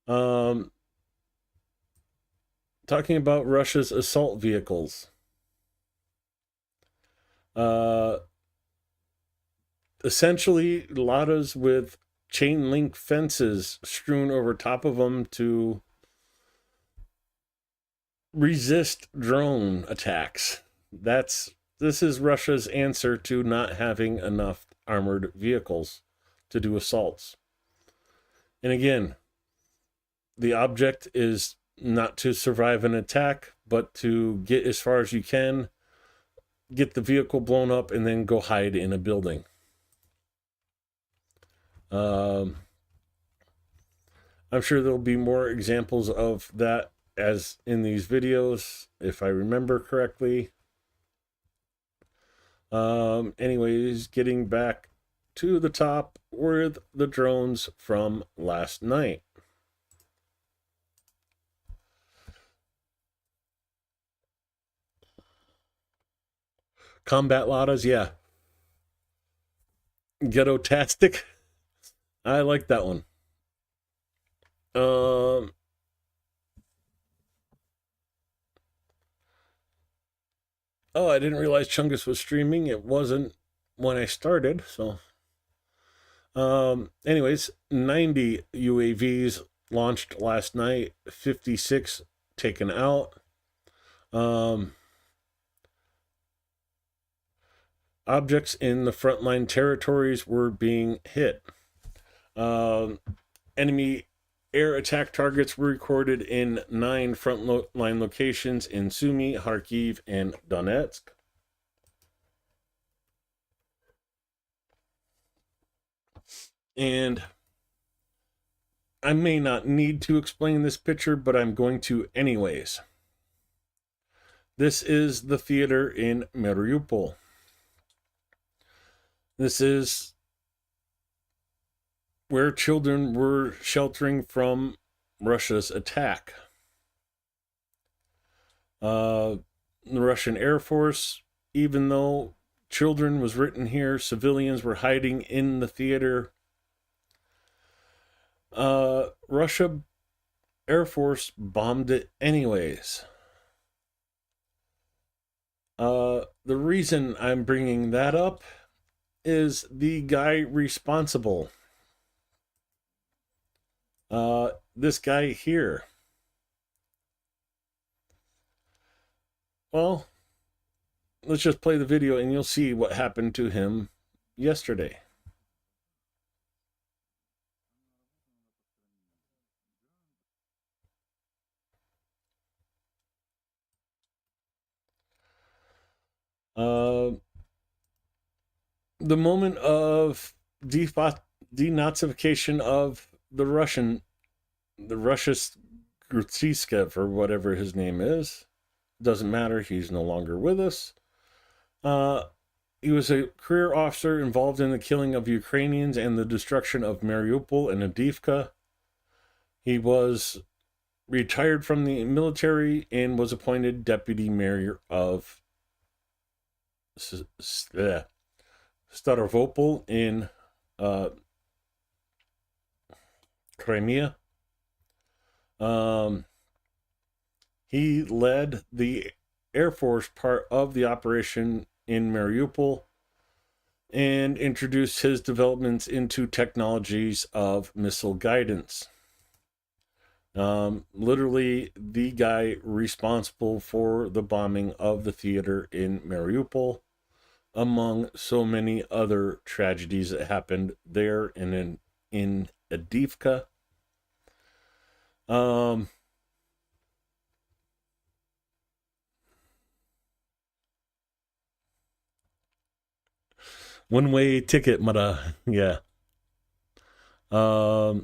Talking about Russia's assault vehicles. Essentially, Ladas with chain link fences strewn over top of them to resist drone attacks. This is Russia's answer to not having enough armored vehicles to do assaults. And again, the object is not to survive an attack, but to get as far as you can, get the vehicle blown up, and then go hide in a building. I'm sure there'll be more examples of that as in these videos, if I remember correctly. Anyways, getting back to the top with the drones from last night. Combat Ladas, yeah. Ghetto-tastic. I like that one. Oh, I didn't realize Chungus was streaming. It wasn't when I started, so. Anyways, 90 UAVs launched last night, 56 taken out. Objects in the frontline territories were being hit. Enemy air attack targets were recorded in 9 frontline locations in Sumy, Kharkiv, and Donetsk. And I may not need to explain this picture, but I'm going to anyways. This is the theater in Mariupol. This is where children were sheltering from Russia's attack. The Russian Air Force, even though children was written here, civilians were hiding in the theater. Russia Air Force bombed it anyways. The reason I'm bringing that up is the guy responsible. This guy here. Well, let's just play the video and you'll see what happened to him yesterday. the moment of denazification of the Russian Grutskiskev, or whatever his name is. Doesn't matter. He's no longer with us. He was a career officer involved in the killing of Ukrainians and the destruction of Mariupol and Avdiivka. He was retired from the military and was appointed deputy mayor of Starovopol in Crimea. He led the Air Force part of the operation in Mariupol and introduced his developments into technologies of missile guidance. Literally the guy responsible for the bombing of the theater in Mariupol, among so many other tragedies that happened there and in Avdiivka. One-way ticket, mada. Yeah. Uh,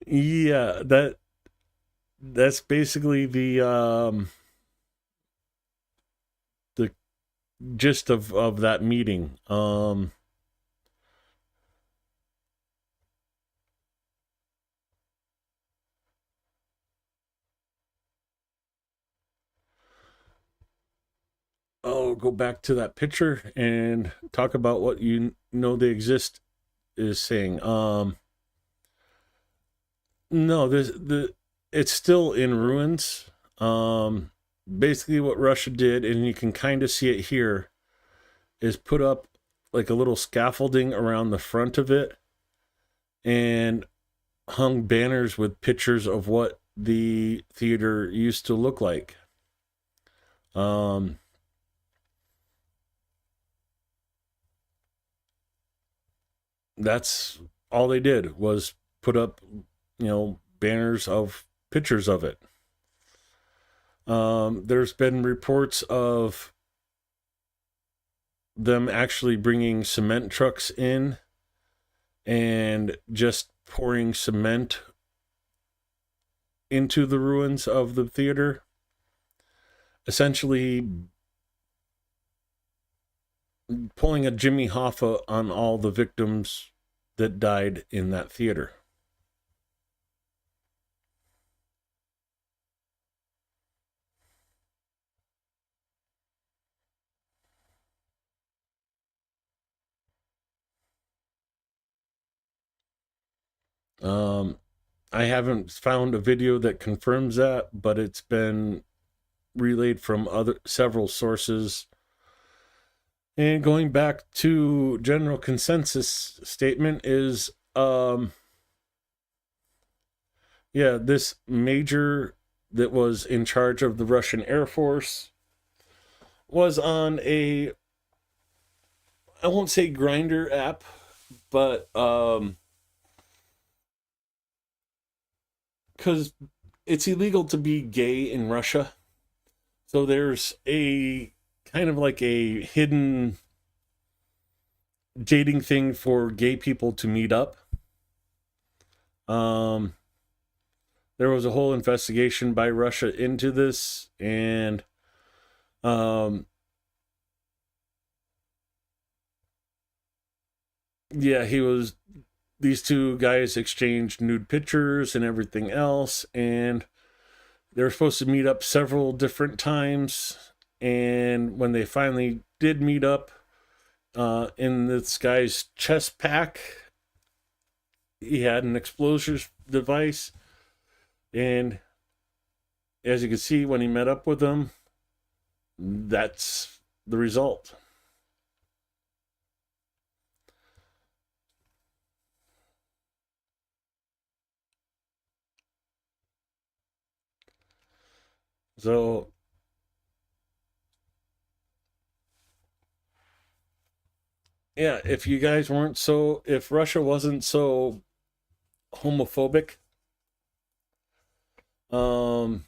yeah, that's basically the gist of that meeting. I'll go back to that picture and talk about what you know they exist is saying. No, it's still in ruins. Basically what Russia did, and you can kind of see it here, is put up like a little scaffolding around the front of it and hung banners with pictures of what the theater used to look like. That's all they did was put up, banners of pictures of it. There's been reports of them actually bringing cement trucks in and just pouring cement into the ruins of the theater, essentially pulling a Jimmy Hoffa on all the victims that died in that theater. I haven't found a video that confirms that, but it's been relayed from several sources. And going back to general consensus statement is, this major that was in charge of the Russian Air Force was on I won't say grinder app, but because it's illegal to be gay in Russia. So there's a kind of like a hidden dating thing for gay people to meet up. There was a whole investigation by Russia into this, and these two guys exchanged nude pictures and everything else, and they were supposed to meet up several different times. And when they finally did meet up, in this guy's chest pack, he had an explosive device. And as you can see, when he met up with them, that's the result. So yeah, if Russia wasn't so homophobic, um,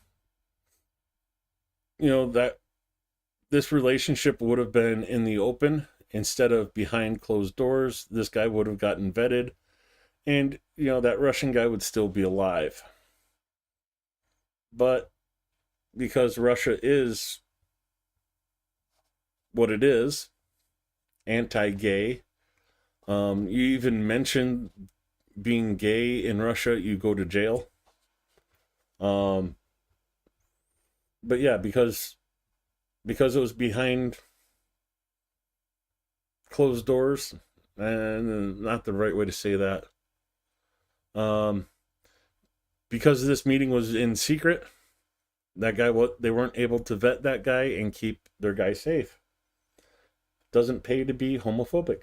that this relationship would have been in the open instead of behind closed doors. This guy would have gotten vetted, and that Russian guy would still be alive. But because Russia is what it is, anti-gay, you even mentioned being gay in Russia, you go to jail. Um, but yeah, because it was behind closed doors, and not the right way to say that. Um, because this meeting was in secret, that guy, they weren't able to vet that guy and keep their guy safe. Doesn't pay to be homophobic.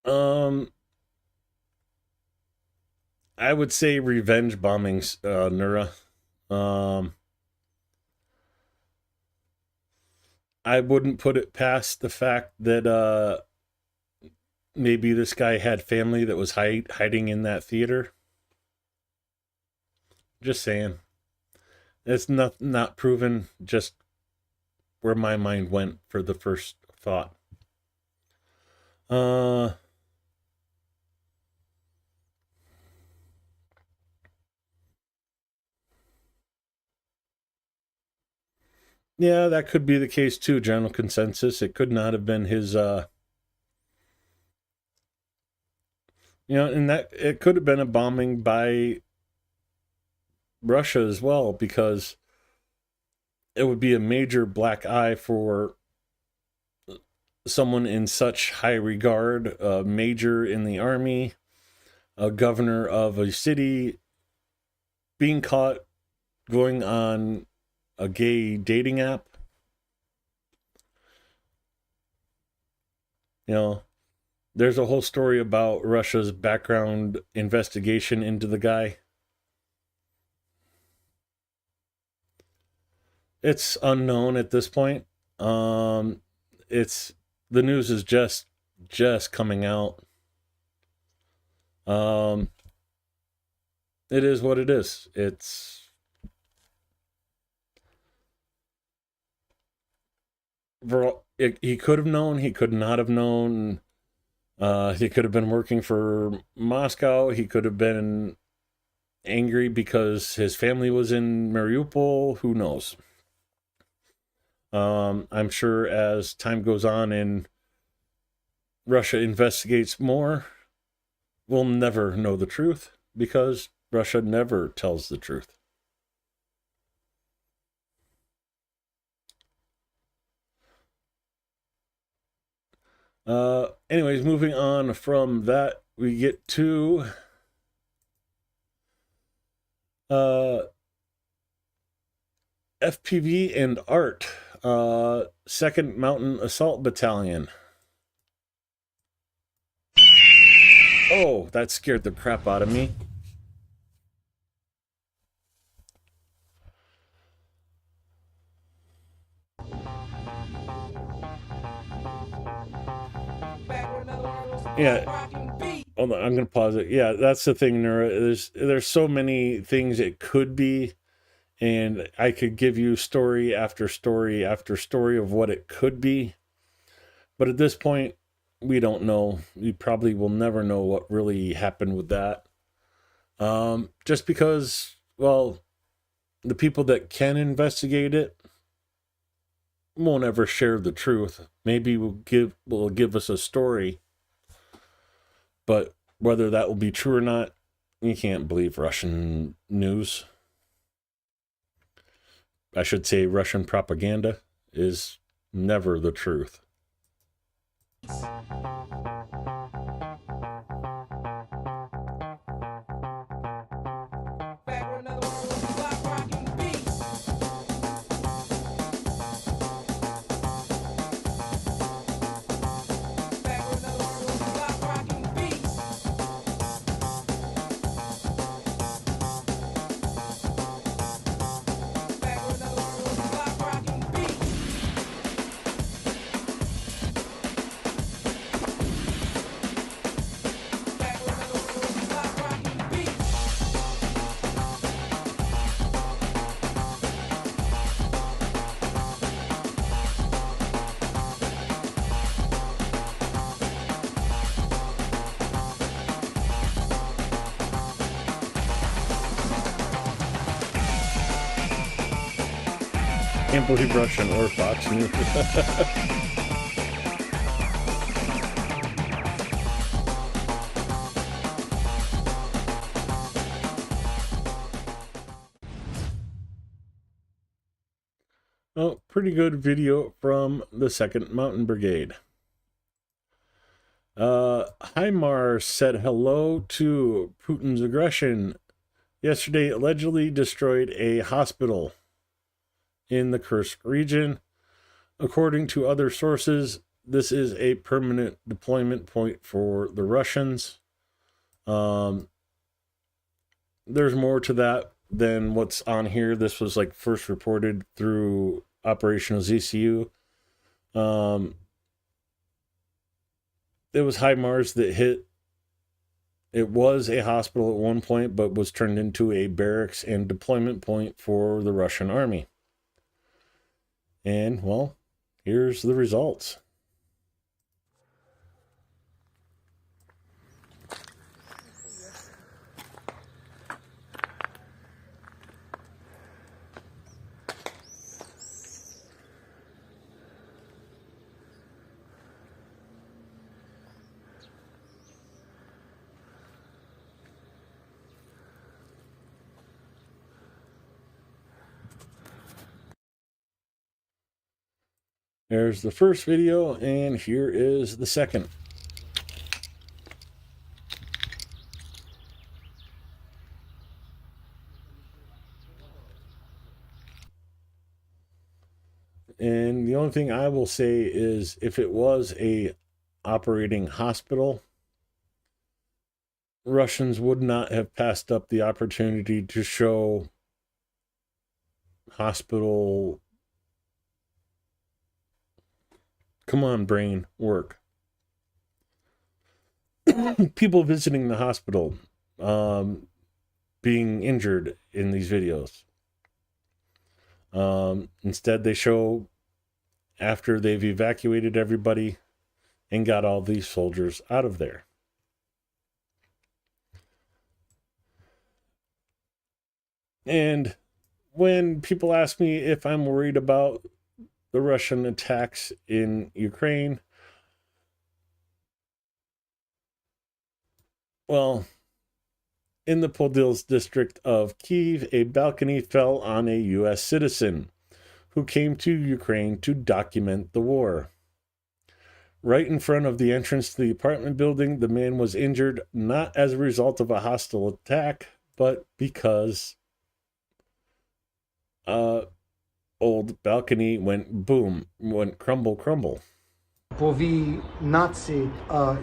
Um, I would say revenge bombings, Nura. Um, I wouldn't put it past the fact that maybe this guy had family that was hiding in that theater. Just saying. It's not proven, just where my mind went for the first thought. Uh yeah, that could be the case too, general consensus. It could not have been his and that it could have been a bombing by Russia as well, because it would be a major black eye for someone in such high regard, a major in the army, a governor of a city, being caught going on a gay dating app. There's a whole story about Russia's background investigation into the guy. It's unknown at this point. It's the news is just coming out. It is what it is. He could have known, he could not have known. He could have been working for Moscow. He could have been angry because his family was in Mariupol. Who knows? I'm sure as time goes on and Russia investigates more, we'll never know the truth, because Russia never tells the truth. Anyways, moving on from that, we get to FPV and ART, 2nd Mountain Assault Battalion. Oh, that scared the crap out of me. Yeah. Hold on, I'm gonna pause it. Yeah, that's the thing, Nura. There's so many things it could be, and I could give you story after story after story of what it could be. But at this point, we don't know. We probably will never know what really happened with that. Just because, well, the people that can investigate it won't ever share the truth. Maybe will give us a story, but whether that will be true or not, you can't believe Russian news. I should say Russian propaganda is never the truth. can't believe Russian or Fox News. Oh, pretty good video from the 2nd Mountain Brigade. HIMARS said hello to Putin's aggression. Yesterday, allegedly destroyed a hospital in the Kursk region. According to other sources, this is a permanent deployment point for the Russians. There's more to that than what's on here. This was like first reported through Operational ZCU. It was HIMARS that hit. It was a hospital at one point, but was turned into a barracks and deployment point for the Russian army. And, well, here's the results. There's the first video, and here is the second. And the only thing I will say is if it was a operating hospital, Russians would not have passed up the opportunity to show hospital, come on, brain, work. People visiting the hospital, being injured in these videos. Instead, they show after they've evacuated everybody and got all these soldiers out of there. And when people ask me if I'm worried about the Russian attacks in Ukraine, well, in the Podils district of Kyiv, a balcony fell on a U.S. citizen who came to Ukraine to document the war. Right in front of the entrance to the apartment building, the man was injured not as a result of a hostile attack, but because old balcony went boom, went crumble, crumble. Пові наци,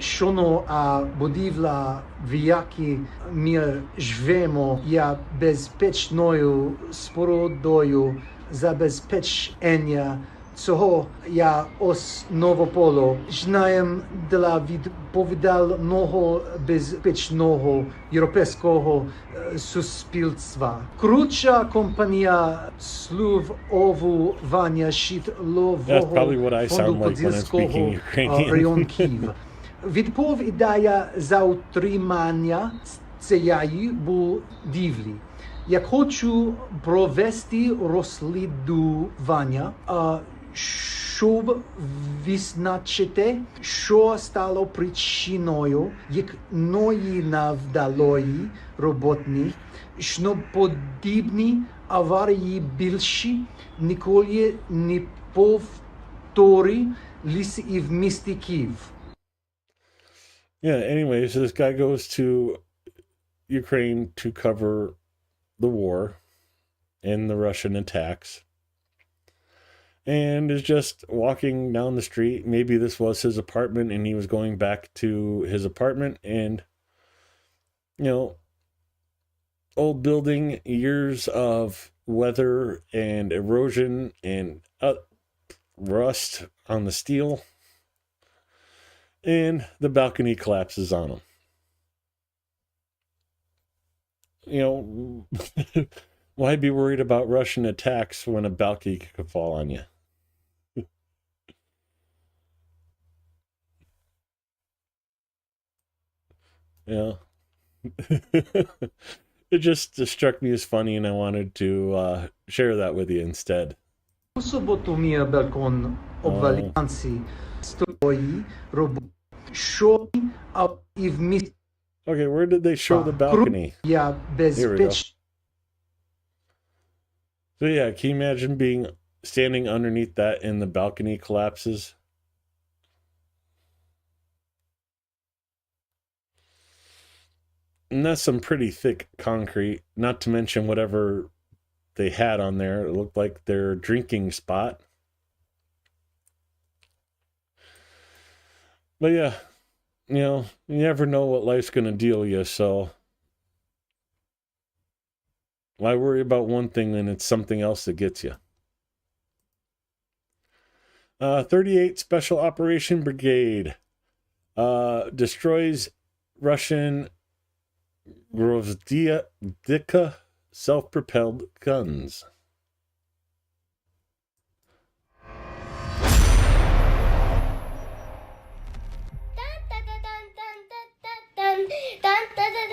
шоно будівля, в якій ми живемо, є безпечною спорудою забезпечення цього є основополо. Знаєм для відповідального безпечного європейського суспільства. Круча компанія службовування житлового фонду Подільського району Київ відповідає за утримання цієї будівлі. Я хочу провести розслідування, щоб визначити, що стало причиною їхньої невдалої роботи, щоб подібні аварії більше ніколи не повторилися і в місті Київ. Yeah, anyway, so this guy goes to Ukraine to cover the war and the Russian attacks, and is just walking down the street. Maybe this was his apartment and he was going back to his apartment, and old building, years of weather and erosion and rust on the steel, and the balcony collapses on him. Why be worried about Russian attacks when a balcony could fall on you? Yeah. It just struck me as funny, and I wanted to share that with you instead. суботу мій балкон обвалянці стої робот, що і в місті. Okay, where did they show the balcony? Я безпечно. So yeah, can you imagine being standing underneath that and the balcony collapses? And that's some pretty thick concrete, not to mention whatever they had on there. It looked like their drinking spot. But yeah, you never know what life's going to deal you, so why worry about one thing when it's something else that gets you? 38 Special Operation Brigade destroys Russian Grozdyka self-propelled guns.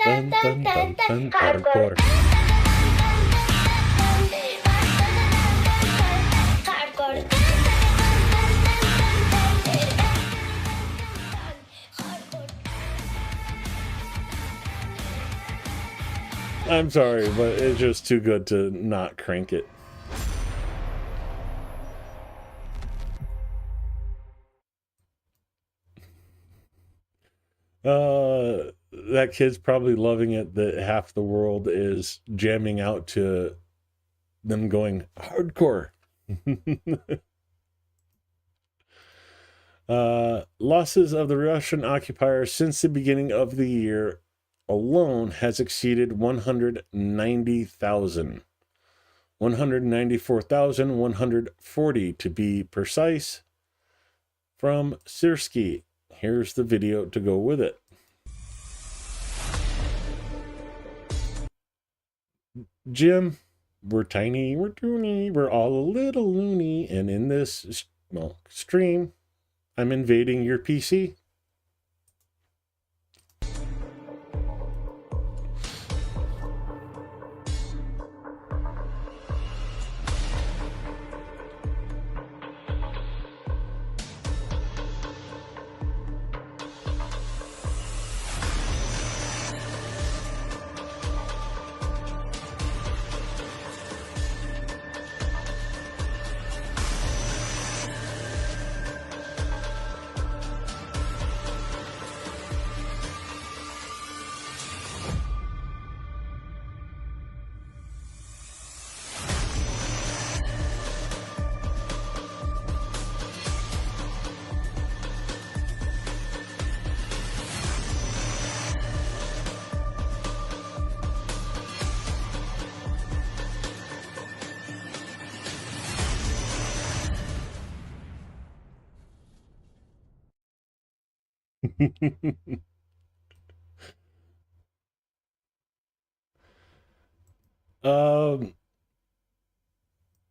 Dun, dun, dun, dun, hardcore. I'm sorry, but it's just too good to not crank it. That kid's probably loving it that half the world is jamming out to them going hardcore. Losses of the Russian occupiers since the beginning of the year alone has exceeded 190,000. 194,140 to be precise. From Sirski. Here's the video to go with it. Jim, we're tiny, we're toony, we're all a little loony, and in this, stream, I'm invading your PC.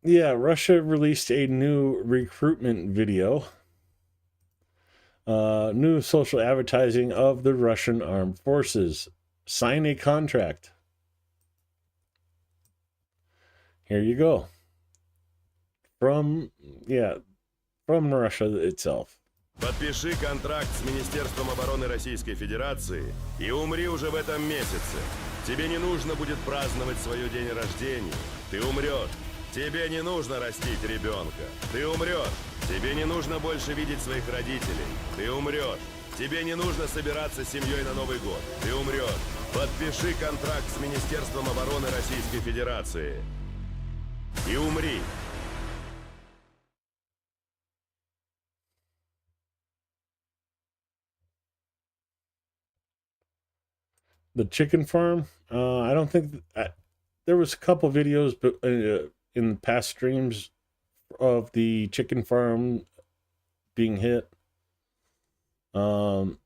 Yeah, Russia released a new recruitment video. New social advertising of the Russian armed forces. Sign a contract. Here you go. From Russia itself. Подпиши контракт с Министерством обороны Российской Федерации и умри уже в этом месяце. Тебе не нужно будет праздновать свой день рождения. Ты умрешь. Тебе не нужно растить ребенка. Ты умрешь. Тебе не нужно больше видеть своих родителей. Ты умрешь. Тебе не нужно собираться с семьей на Новый год. Ты умрешь. Подпиши контракт с Министерством обороны Российской Федерации и умри. The chicken farm. I don't think there was a couple videos, but in past streams of the chicken farm being hit. I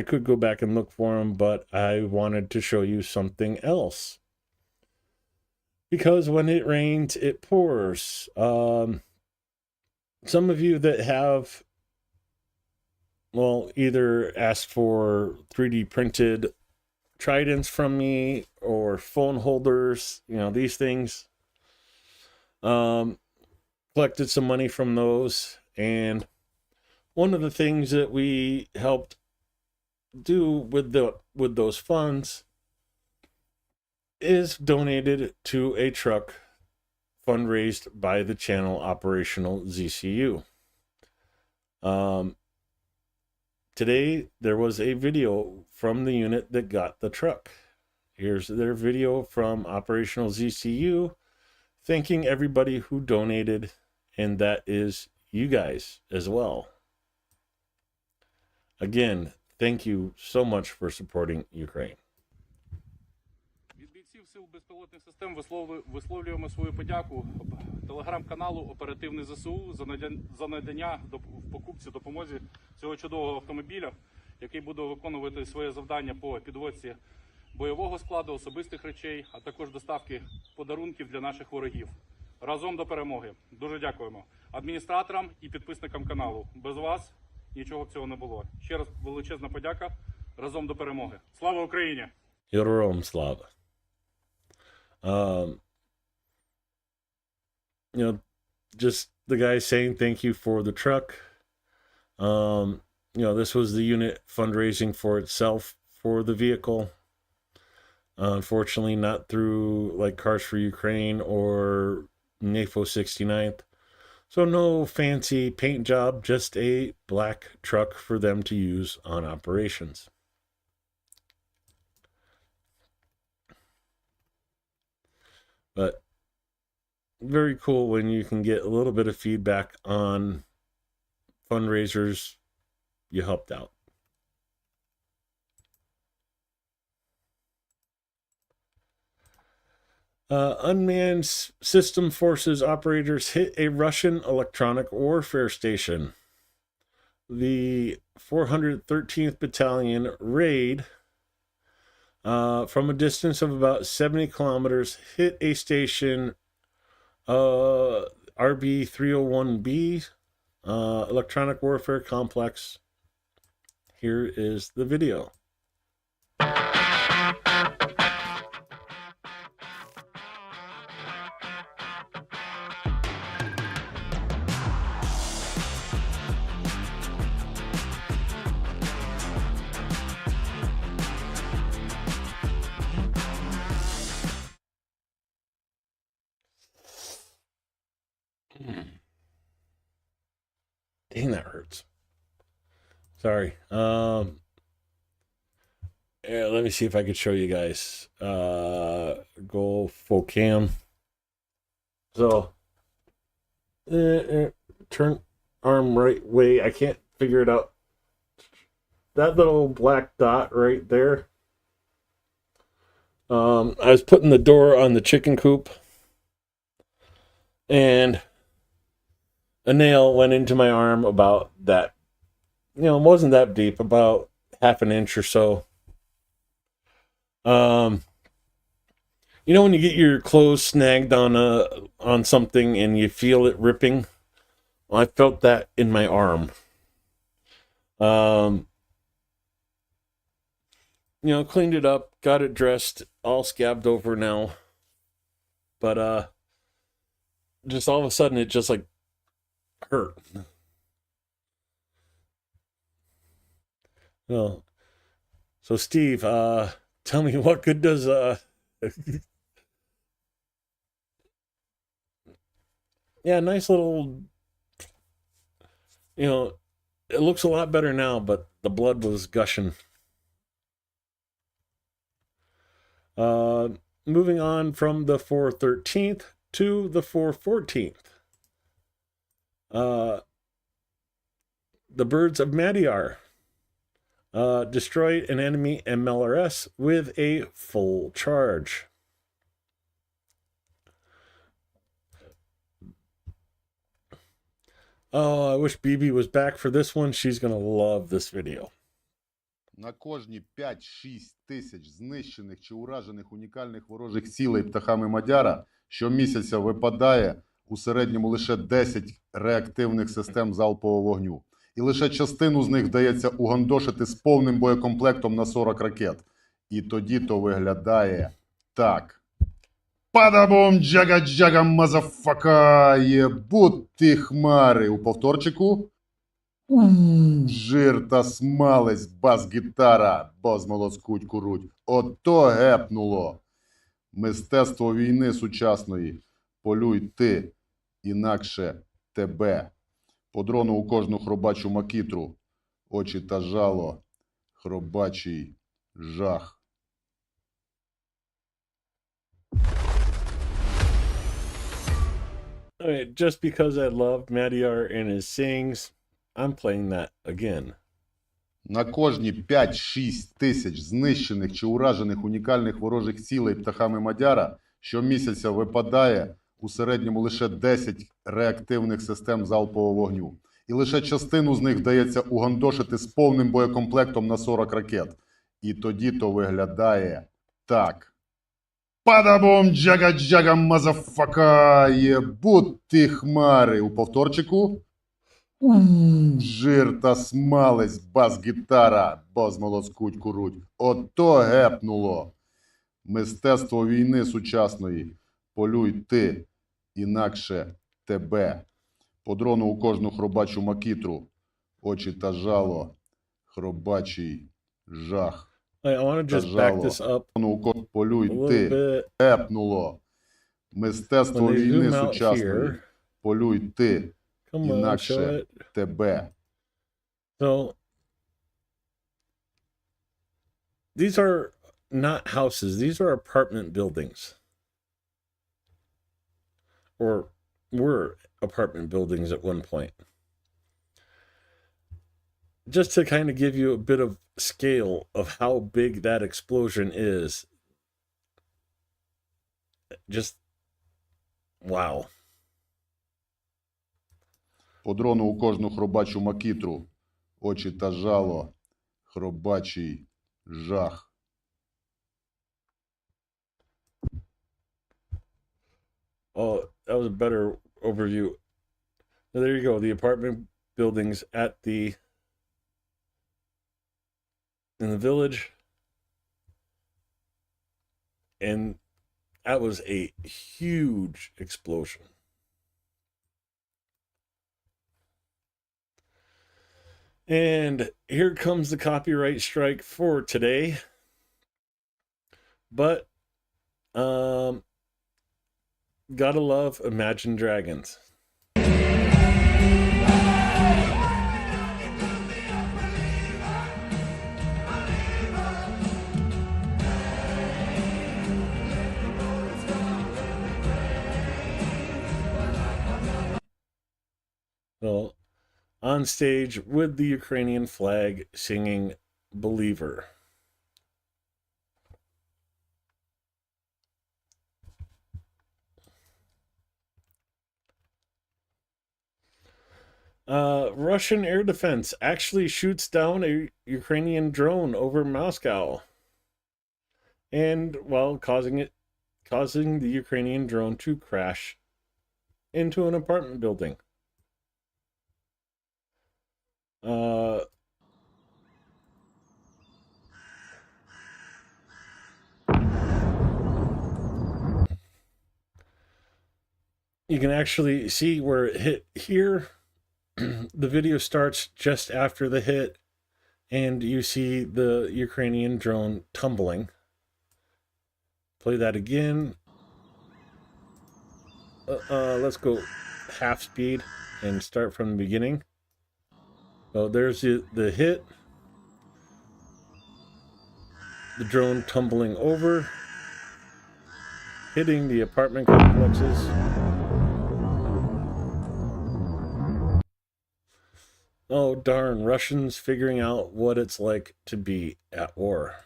could go back and look for them, but I wanted to show you something else. Because when it rains, it pours. Some of you that have, either asked for 3D printed tridents from me or phone holders, these things. collected some money from those, and one of the things that we helped do with those funds is donated to a truck fundraised by the channel Operational ZCU. Today there was a video from the unit that got the truck. Here's their video from Operational ZCU thanking everybody who donated, and that is you guys as well. Again, thank you so much for supporting Ukraine. Від бійців Сил безпілотних систем висловлюємо свою подяку телеграм-каналу «Оперативний ЗСУ» за надання в покупці допомозі цього чудового автомобіля, який буде виконувати своє завдання по підвозці бойового складу, особистих речей, а також доставки подарунків для наших ворогів. Разом до перемоги. Дуже дякуємо адміністраторам і підписникам каналу. Без вас нічого б цього не було. Ще раз величезна подяка. Разом до перемоги. Слава Україні! Героям слава. Just the guy saying thank you for the truck. This was the unit fundraising for itself for the vehicle. Unfortunately, not through like Cars for Ukraine or NAFO 69th. So no fancy paint job, just a black truck for them to use on operations. But very cool when you can get a little bit of feedback on fundraisers you helped out. Unmanned system forces operators hit a Russian electronic warfare station. The 413th Battalion raid from a distance of about 70 kilometers hit a station, RB301B, electronic warfare complex. Here is the video. Dang, that hurts. Sorry. Yeah, let me see if I could show you guys. Go full cam. So, turn arm right way. I can't figure it out. That little black dot right there. I was putting the door on the chicken coop, and a nail went into my arm about that. It wasn't that deep, about half an inch or so. When you get your clothes snagged on something and you feel it ripping, well, I felt that in my arm. Cleaned it up, got it dressed, all scabbed over now. But just all of a sudden it just like hurt. Well, so Steve, tell me, what good does yeah, nice little, it looks a lot better now, but the blood was gushing. Moving on from the 413th to the 414th. The Birds of Madiar destroyed an enemy MLRS with a full charge. Oh, I wish BB was back for this one. She's going to love this video. На кожні 5-6 тисяч знищених чи уражених унікальних ворожих цілей птахами Мадяра щомісяця випадає у середньому лише 10 реактивних систем залпового вогню. І лише частину з них вдається угандошити з повним боєкомплектом на 40 ракет. І тоді то виглядає так. Падабом джага-джага мазафака, єбуть ти хмари. У повторчику. Жир та смалець, бас-гітара, бо змолоскуть куруть. Ото гепнуло. Мистецтво війни сучасної. Полюй ти, інакше тебе. По дрону у кожну хробачу макітру. Очі та жало, хробачий жах. Alright, just because I love Madiar and his sayings, I'm playing that again. На кожні 5-6 тисяч знищених чи уражених унікальних ворожих цілей птахами Мадяра щомісяця випадає у середньому лише 10 реактивних систем залпового вогню. І лише частину з них вдається угандошити з повним боєкомплектом на 40 ракет. І тоді то виглядає так. Падабом джага-джага мазафака, єбуть ти хмари. У повторчику. Жир та смалець, бас-гітара, бо змолоскуть куруть. Ото гепнуло. Мистецтво війни сучасної. Полюй ти, інакше тебе. По дрону у кожну хробачу макітру. Очі та жало, хробачий жах. I want to just back this up Полюй a little ти, bit. гепнуло. Мистецтво When they війни zoom out сучасної. here, Полюй ти, come on, show інакше it. тебе. So these are not houses, these are apartment buildings. Or were apartment buildings at one point. Just to kind of give you a bit of scale of how big that explosion is. Just wow. По дрону у кожну хробачу макітру. Очі та жало, хробачий жах. Oh, that was a better overview. So there you go. The apartment buildings in the village. And that was a huge explosion. And here comes the copyright strike for today. But gotta love Imagine Dragons. So, on stage with the Ukrainian flag singing Believer. Russian air defense actually shoots down a Ukrainian drone over Moscow. And while causing the Ukrainian drone to crash into an apartment building. You can actually see where it hit here. The video starts just after the hit, and you see the Ukrainian drone tumbling. Play that again. Let's go half speed and start from the beginning. So there's the hit. The drone tumbling over, hitting the apartment complexes. Oh darn, Russians figuring out what it's like to be at war.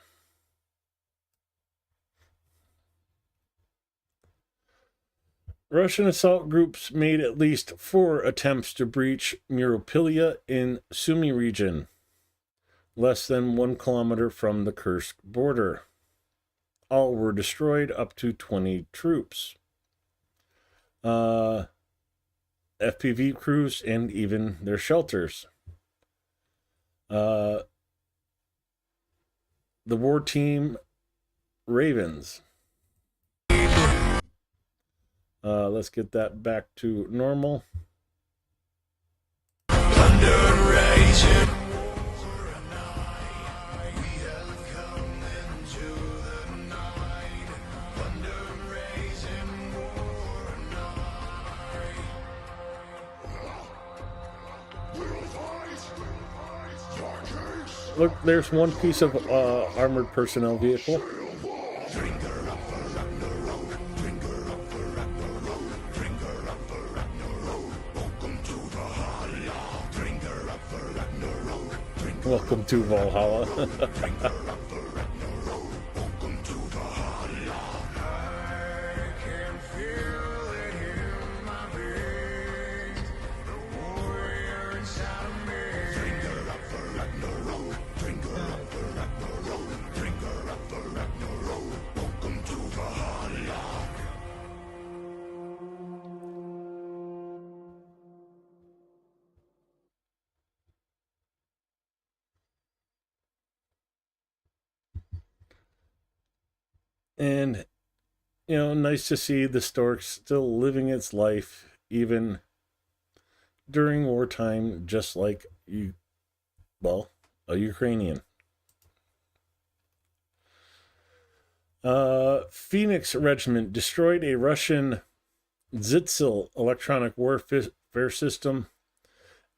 Russian assault groups made at least 4 attempts to breach Muropilya in Sumy region, less than 1 kilometer from the Kursk border. All were destroyed, up to 20 troops. FPV crews, and even their shelters. The war team Ravens. Let's get that back to normal. Look, there's one piece of armored personnel vehicle. Welcome to Valhalla. And, you know, nice to see the stork still living its life, even during wartime, just like a Ukrainian. Phoenix Regiment destroyed a Russian Zitzel electronic warfare system,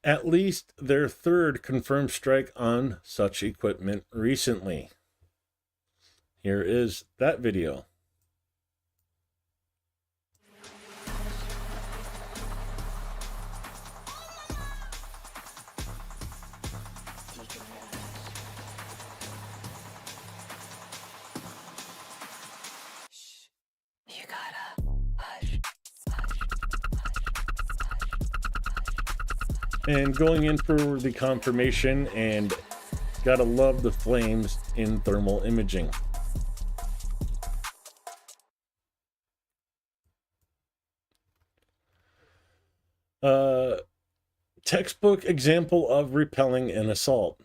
at least their third confirmed strike on such equipment recently. Here is that video. And going in for the confirmation, and gotta love the flames in thermal imaging. Textbook example of repelling an assault.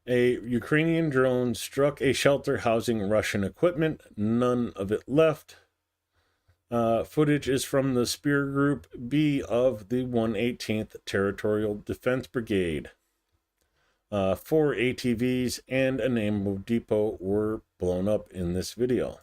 A Ukrainian drone struck a shelter housing Russian equipment. None of it left. Footage is from the Spear Group B of the 118th Territorial Defense Brigade. 4 ATVs and a ammo depot were blown up in this video.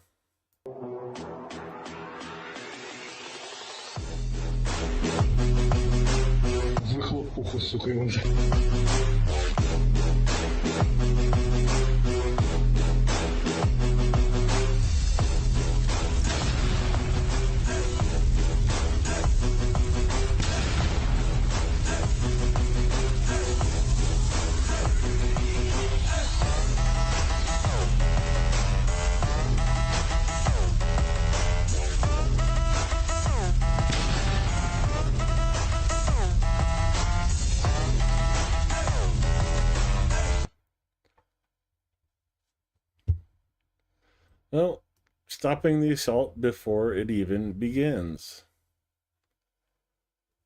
Well, stopping the assault before it even begins.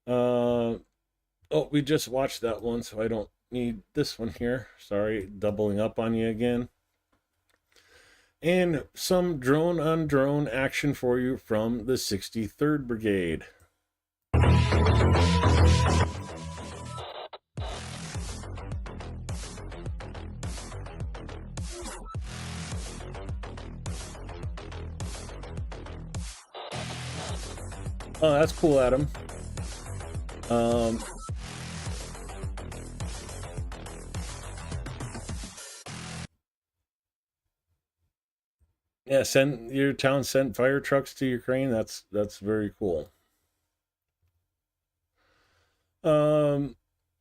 Oh, we just watched that one, so I don't need this one here. Sorry, doubling up on you again. And some drone-on-drone action for you from the 63rd Brigade. Oh, that's cool, Adam. Yeah, your town sent fire trucks to Ukraine. That's very cool.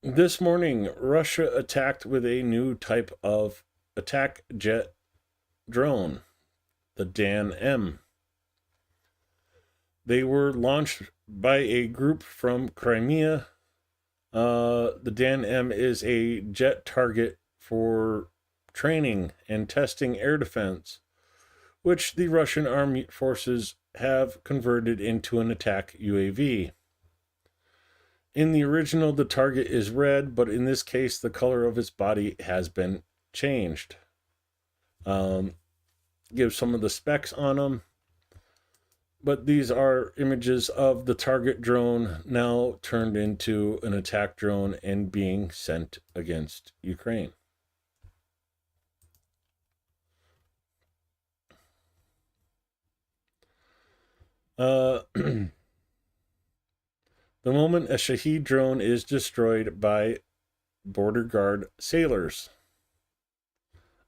This morning, Russia attacked with a new type of attack jet drone, the Dan-M. They were launched by a group from Crimea. The Dan-M is a jet target for training and testing air defense, which the Russian armed forces have converted into an attack UAV. In the original, the target is red, but in this case, the color of its body has been changed. Give some of the specs on them. but these are images of the target drone now turned into an attack drone and being sent against Ukraine. The moment a Shahed drone is destroyed by border guard sailors,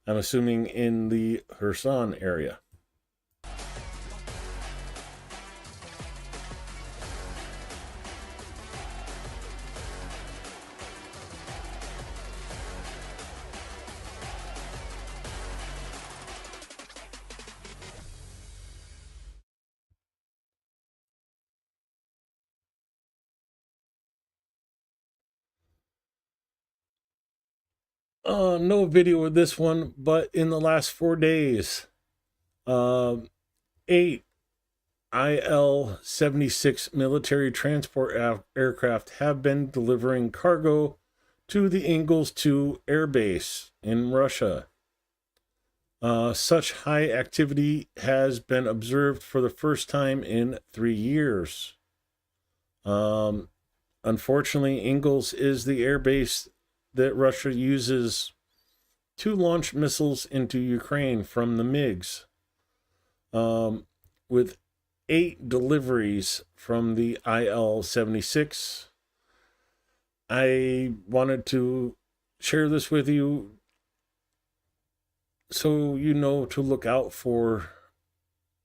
I'm assuming in the Kherson area. No video of this one, but in the last 4 days, 8 IL-76 military transport aircraft have been delivering cargo to the Ingles 2 air base in Russia. Such high activity has been observed for the first time in 3 years. Unfortunately, Ingles is the air base that Russia uses to launch missiles into Ukraine from the MiGs. With 8 deliveries from the IL-76. I wanted to share this with you so you know to look out for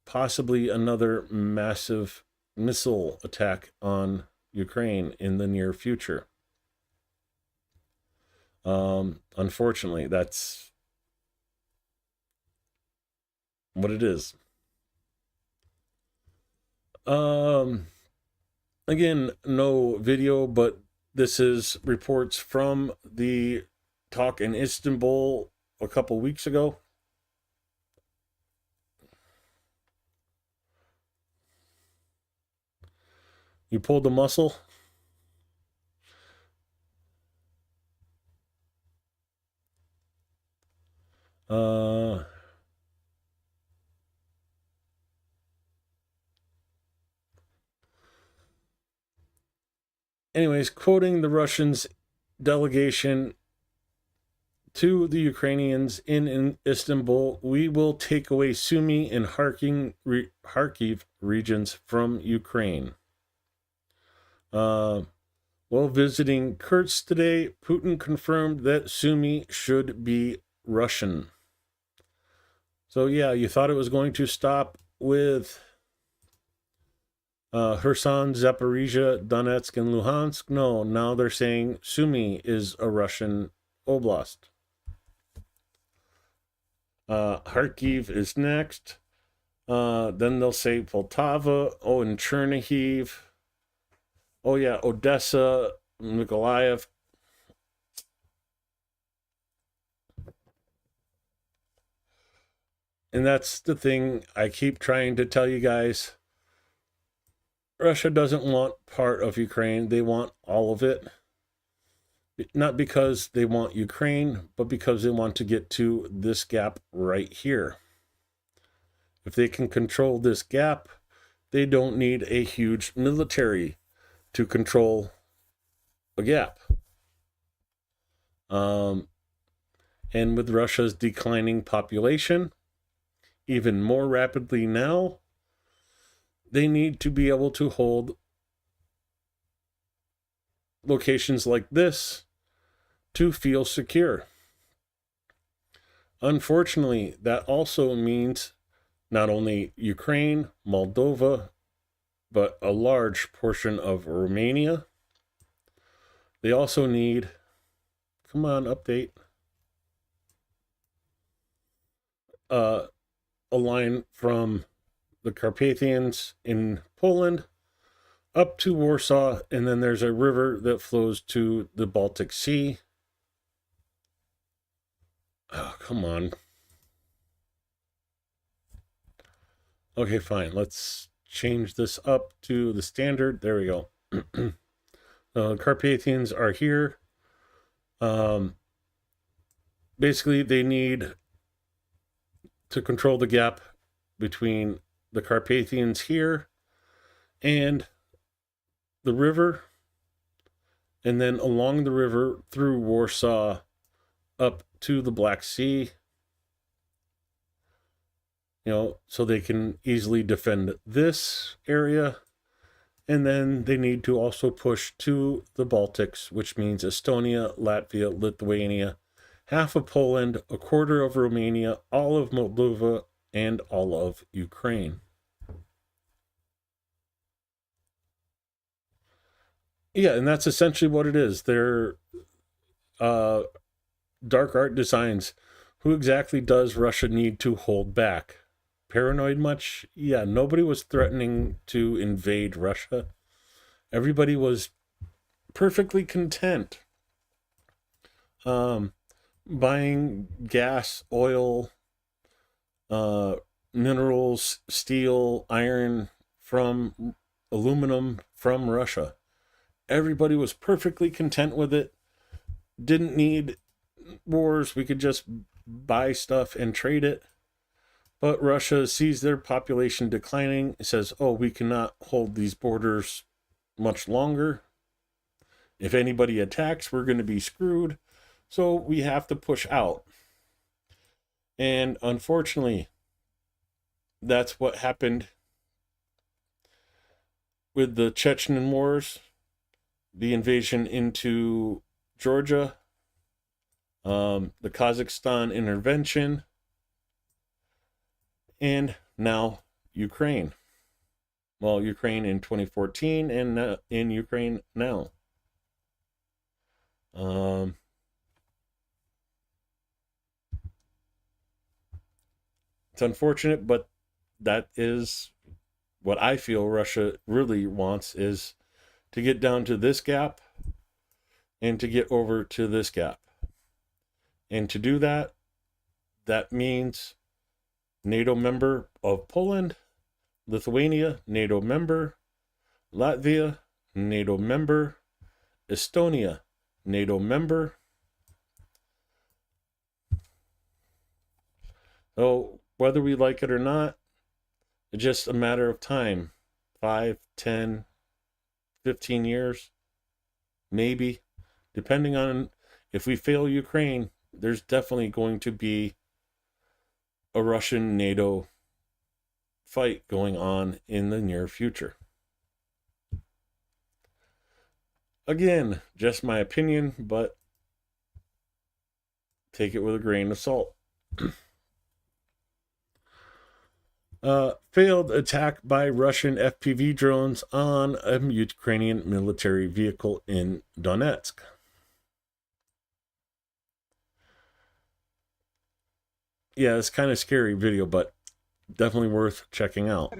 possibly another massive missile attack on Ukraine in the near future. Unfortunately, that's what it is. Again, no video, but this is reports from the talk in Istanbul a couple weeks ago. You pulled the muscle. Anyways, quoting the Russians' delegation to the Ukrainians in Istanbul, we will take away Sumy and Kharkiv regions from Ukraine. While visiting Kursk today, Putin confirmed that Sumy should be Russian. So yeah, you thought it was going to stop with Kherson, Zaporizhia, Donetsk, and Luhansk. No, now they're saying Sumy is a Russian oblast. Kharkiv is next. Then they'll say Poltava. Oh, and Chernihiv. Oh yeah, Odessa, Mykolaiv. And that's the thing I keep trying to tell you guys. Russia doesn't want part of Ukraine. They want all of it. Not because they want Ukraine, but because they want to get to this gap right here. If they can control this gap, they don't need a huge military to control a gap. And with Russia's declining population, even more rapidly now, they need to be able to hold locations like this to feel secure. Unfortunately, that also means not only Ukraine, Moldova, but a large portion of Romania. They also need, come on, update, a line from the Carpathians in Poland up to Warsaw, and then there's a river that flows to the Baltic Sea. Oh, come on. Okay, fine. Let's change this up to the standard. There we go. The Carpathians are here. Basically, they need to control the gap between the Carpathians here and the river, and then along the river through Warsaw up to the Black Sea, so they can easily defend this area. And then they need to also push to the Baltics, which means Estonia, Latvia, Lithuania, half of Poland, a quarter of Romania, all of Moldova, and all of Ukraine. Yeah, and that's essentially what it is. They're dark art designs. Who exactly does Russia need to hold back? Paranoid much? Yeah, nobody was threatening to invade Russia. Everybody was perfectly content buying gas, oil, minerals, steel, iron, from aluminum from Russia. Everybody was perfectly content with it. Didn't need wars. We could just buy stuff and trade it. But Russia sees their population declining. It says, oh, we cannot hold these borders much longer. If anybody attacks, we're going to be screwed. So we have to push out. And unfortunately, that's what happened with the Chechen wars, the invasion into Georgia, the Kazakhstan intervention, and now Ukraine. Well, Ukraine in 2014 and in Ukraine now. It's unfortunate, but that is what I feel Russia really wants, is to get down to this gap and to get over to this gap. And to do that, that means NATO member of Poland, Lithuania, NATO member, Latvia, NATO member, Estonia, NATO member. So whether we like it or not, it's just a matter of time. 5, 10, 15 years, maybe. Depending on if we fail Ukraine, there's definitely going to be a Russian NATO fight going on in the near future. Again, just my opinion, but take it with a grain of salt. Failed attack by Russian FPV drones on a Ukrainian military vehicle in Donetsk. Yeah, it's kind of scary video, but definitely worth checking out.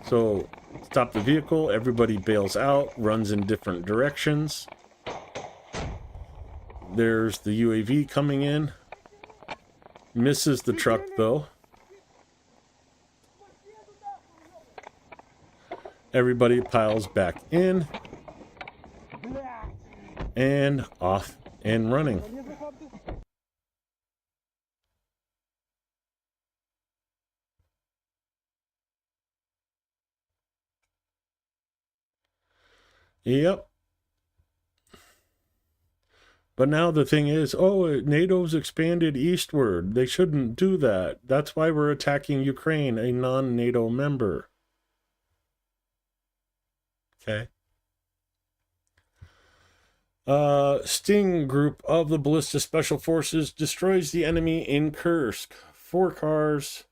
So, stop the vehicle, everybody bails out, runs in different directions. There's the UAV coming in. Misses the truck, though. Everybody piles back in. And off and running. Yep. But now the thing is, NATO's expanded eastward. They shouldn't do that. That's why we're attacking Ukraine, a non-NATO member. Okay. Sting group of the Ballistic Special Forces destroys the enemy in Kursk. 4 cars,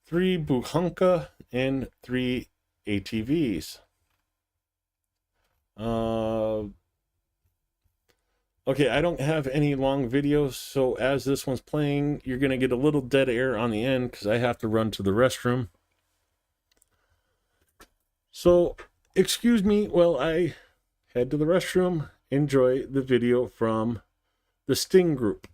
3 Bukhanka, and 3 ATVs. Okay, I don't have any long videos, so as this one's playing, you're going to get a little dead air on the end because I have to run to the restroom. So, excuse me while I head to the restroom. Enjoy the video from the Sting group.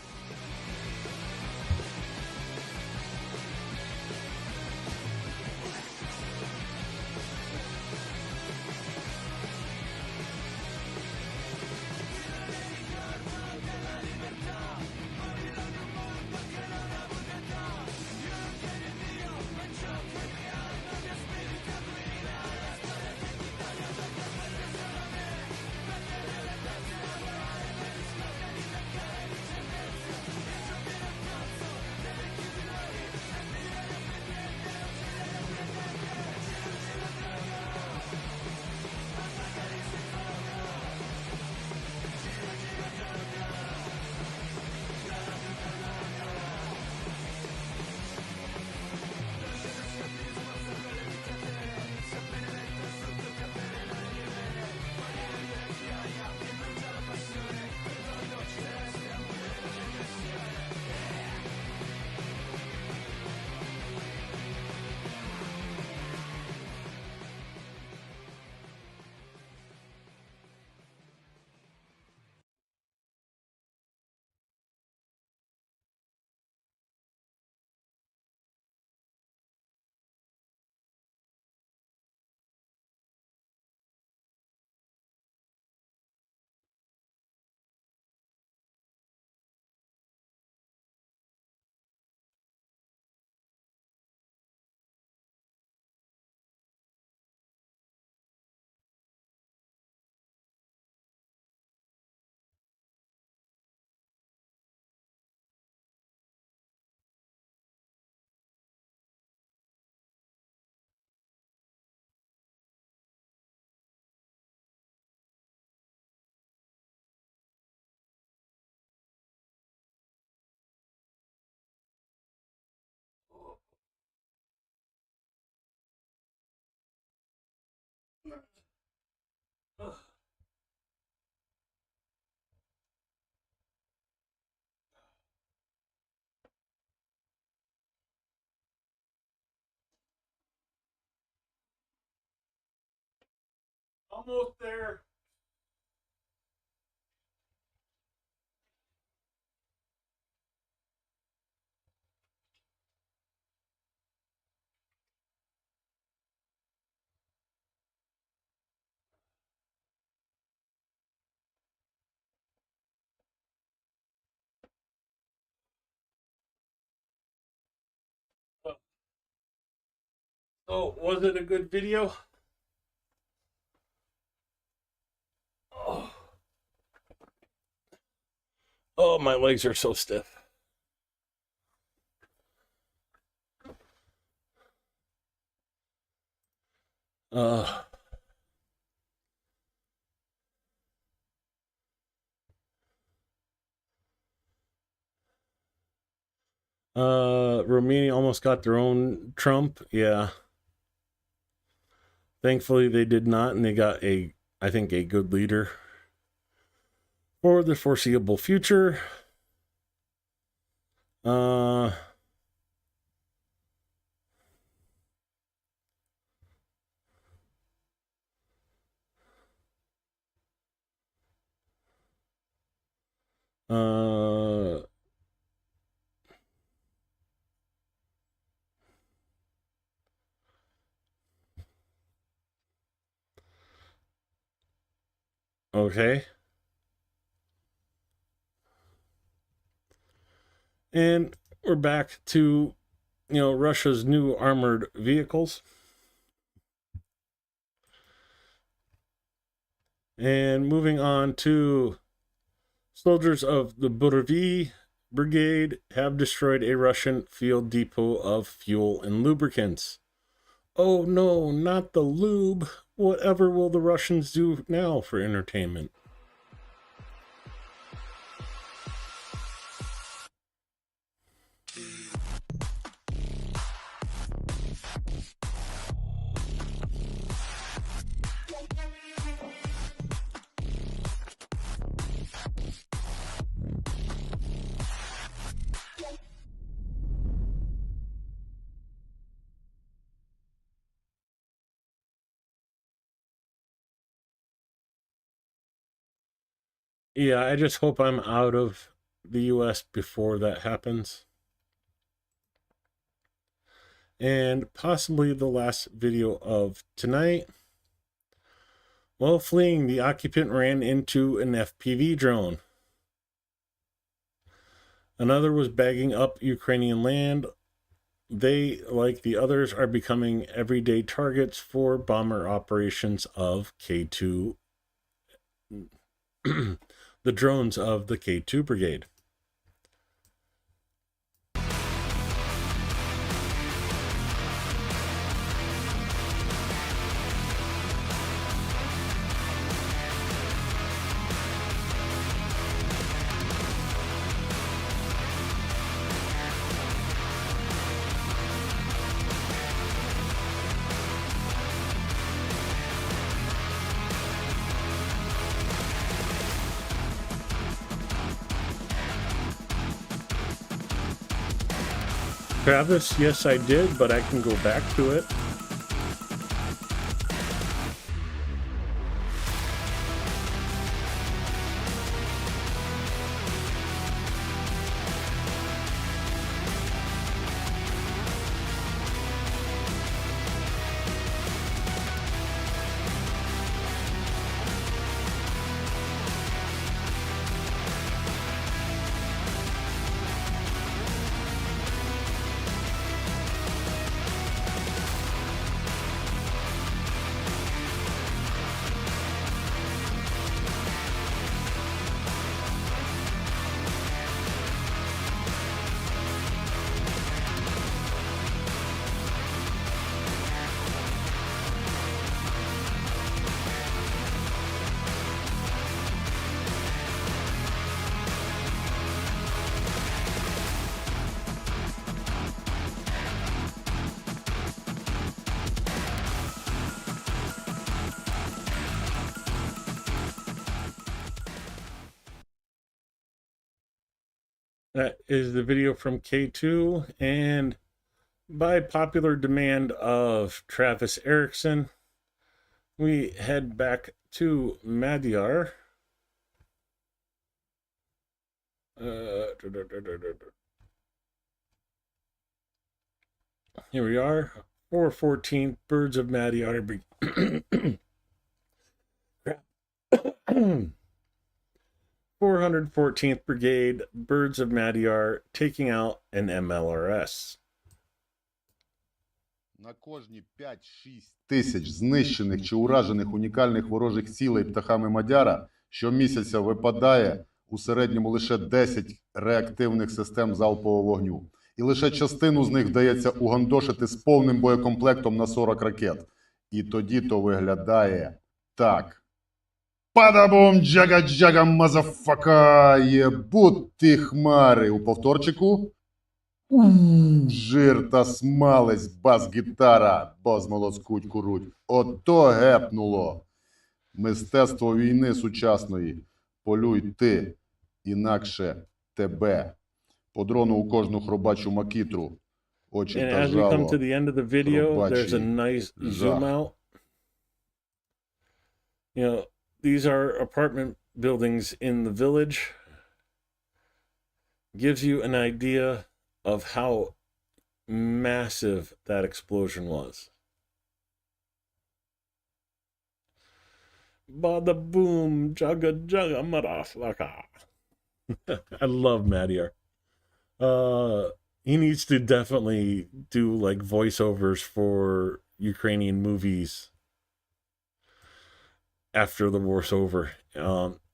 Almost there. So, was it a good video? Oh, oh my legs are so stiff. Uh, Romania almost got their own Trump. Yeah. Thankfully, they did not, and they got I think, a good leader for the foreseeable future. Uh, uh, okay. And we're back to, Russia's new armored vehicles. And moving on to soldiers of the Burovy Brigade have destroyed a Russian field depot of fuel and lubricants. Oh no, not the lube. Whatever will the Russians do now for entertainment? Yeah, I just hope I'm out of the US before that happens. And possibly the last video of tonight. While fleeing, the occupant ran into an FPV drone. Another was bagging up Ukrainian land. They, like the others, are becoming everyday targets for bomber operations of K2, the drones of the K2 Brigade. Travis, yes, I did, but I can go back to it. That is the video from K2, and by popular demand of Travis Erickson, we head back to Madyar. Here we are, 414th Birds of Madyar. 414th Brigade, Birds of Madyar, taking out an MLRS. На кожні 5-6 тисяч знищених чи уражених унікальних ворожих цілей птахами Мадяра щомісяця випадає у середньому лише 10 реактивних систем залпового вогню. І лише частину з них вдається угандошити з повним боєкомплектом на 40 ракет. І тоді то виглядає так. Падабум джага-джага мазафака, єбут ті хмари. У повторчику. Жир та смалець, бас-гітара, базмолоскуть куруть. Ото гепнуло. Мистецтво війни сучасної. Полюй ти, інакше тебе. По дрону у кожну хробачу макітру. Очі And та as we come жало. to the end of the video, there's a nice zoom Жах. out. You know, these are apartment buildings in the village. Gives you an idea of how massive that explosion was. Bada boom, jaga jaga motherfucker. I love Madyar. He needs to definitely do like voiceovers for Ukrainian movies after the war's over.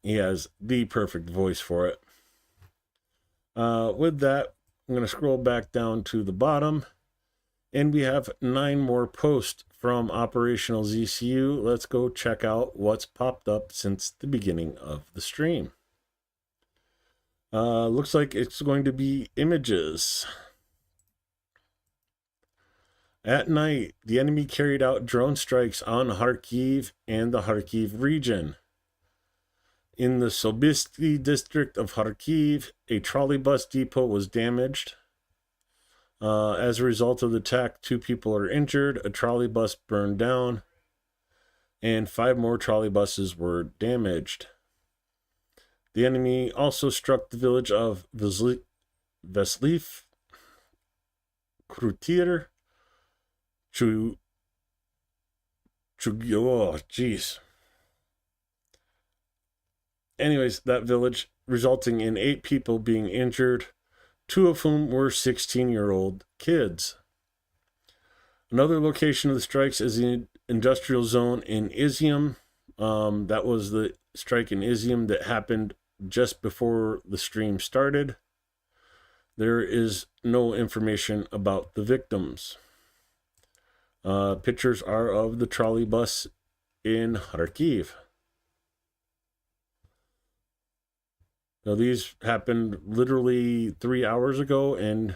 He has the perfect voice for it. With that, I'm going to scroll back down to the bottom, and we have 9 more posts from Operational ZCU. Let's go check out what's popped up since the beginning of the stream. Looks like it's going to be images. At night, the enemy carried out drone strikes on Kharkiv and the Kharkiv region. In the Sobisty district of Kharkiv, a trolley bus depot was damaged. As a result of the attack, 2 people are injured, a trolley bus burned down, and 5 more trolley buses were damaged. The enemy also struck the village of Vesliv Krutir. Oh, jeez. Anyways, that village, resulting in 8 people being injured, 2 of whom were 16-year-old kids. Another location of the strikes is the industrial zone in Izium. That was the strike in Izium that happened just before the stream started. There is no information about the victims. Pictures are of the trolley bus in Kharkiv. Now, these happened literally 3 hours ago, and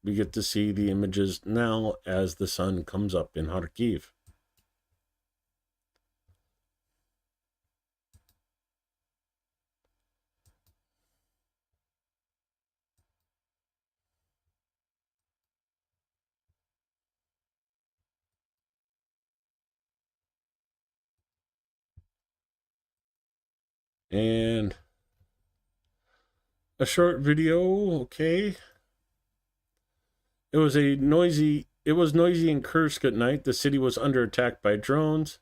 we get to see the images now as the sun comes up in Kharkiv. And a short video, okay. It was noisy in Kursk at night. The city was under attack by drones.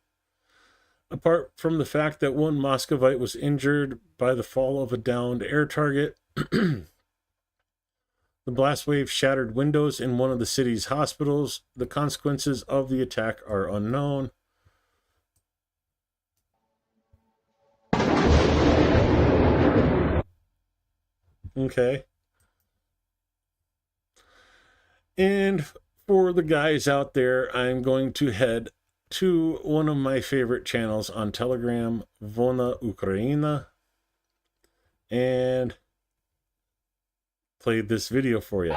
Apart from the fact that 1 Moscovite was injured by the fall of a downed air target, the blast wave shattered windows in one of the city's hospitals. The consequences of the attack are unknown. Okay. And for the guys out there, I'm going to head to one of my favorite channels on Telegram, Vona Ukraina, and play this video for you.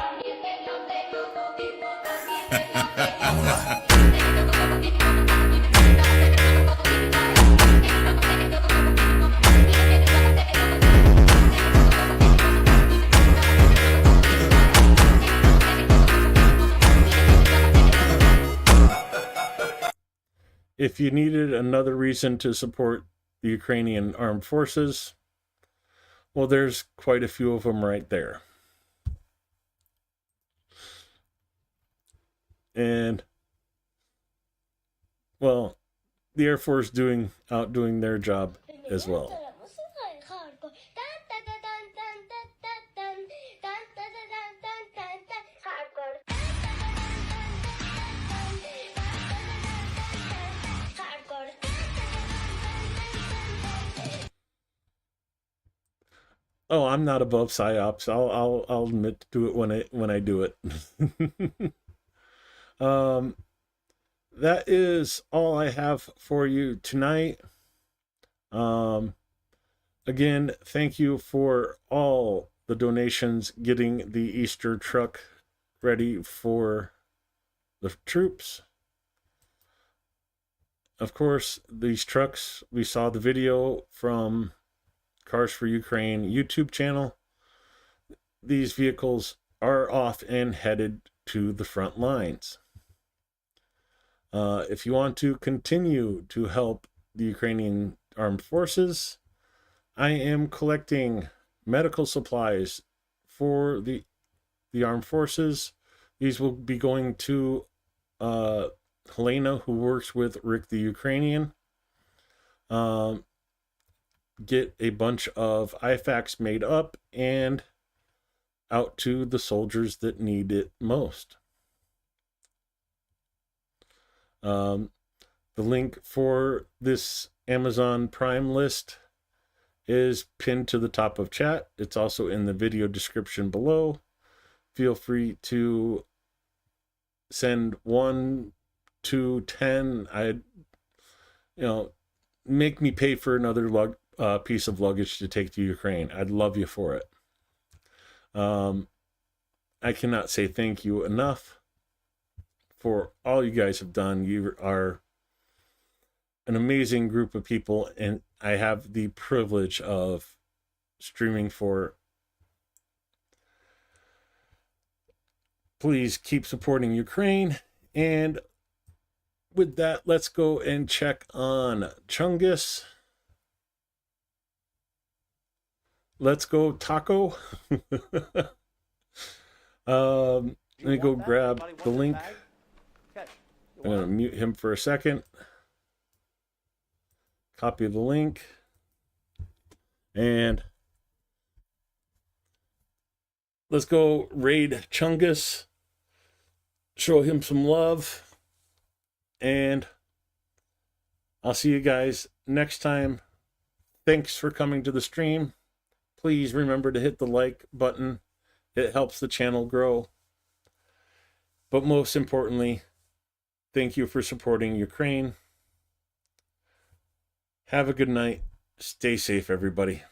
if you needed another reason to support the Ukrainian armed forces, well, there's quite a few of them right there. And, well, the Air Force outdoing their job as well. Oh, I'm not above psyops. I'll admit to do it when I do it. That is all I have for you tonight. Again, thank you for all the donations getting the Easter truck ready for the troops. Of course, these trucks, we saw the video from Cars for Ukraine YouTube channel. These vehicles are off and headed to the front lines. If you want to continue to help the Ukrainian armed forces, I am collecting medical supplies for the armed forces. These will be going to Helena, who works with Rick the Ukrainian. Get a bunch of IFACs made up and out to the soldiers that need it most. The link for this Amazon Prime list is pinned to the top of chat. It's also in the video description below. Feel free to send 1, 2, 10. Make me pay for another piece of luggage to take to Ukraine. I'd love you for it. I cannot say thank you enough for all you guys have done. You are an amazing group of people, and I have the privilege of streaming for. Please keep supporting Ukraine. And with that, let's go and check on Chungus. Let's go, Taco. Let me go grab the link. I'm going to mute him for a second. Copy the link. And let's go raid Chungus. Show him some love. And I'll see you guys next time. Thanks for coming to the stream. Please remember to hit the like button. It helps the channel grow. But most importantly, thank you for supporting Ukraine. Have a good night. Stay safe, everybody.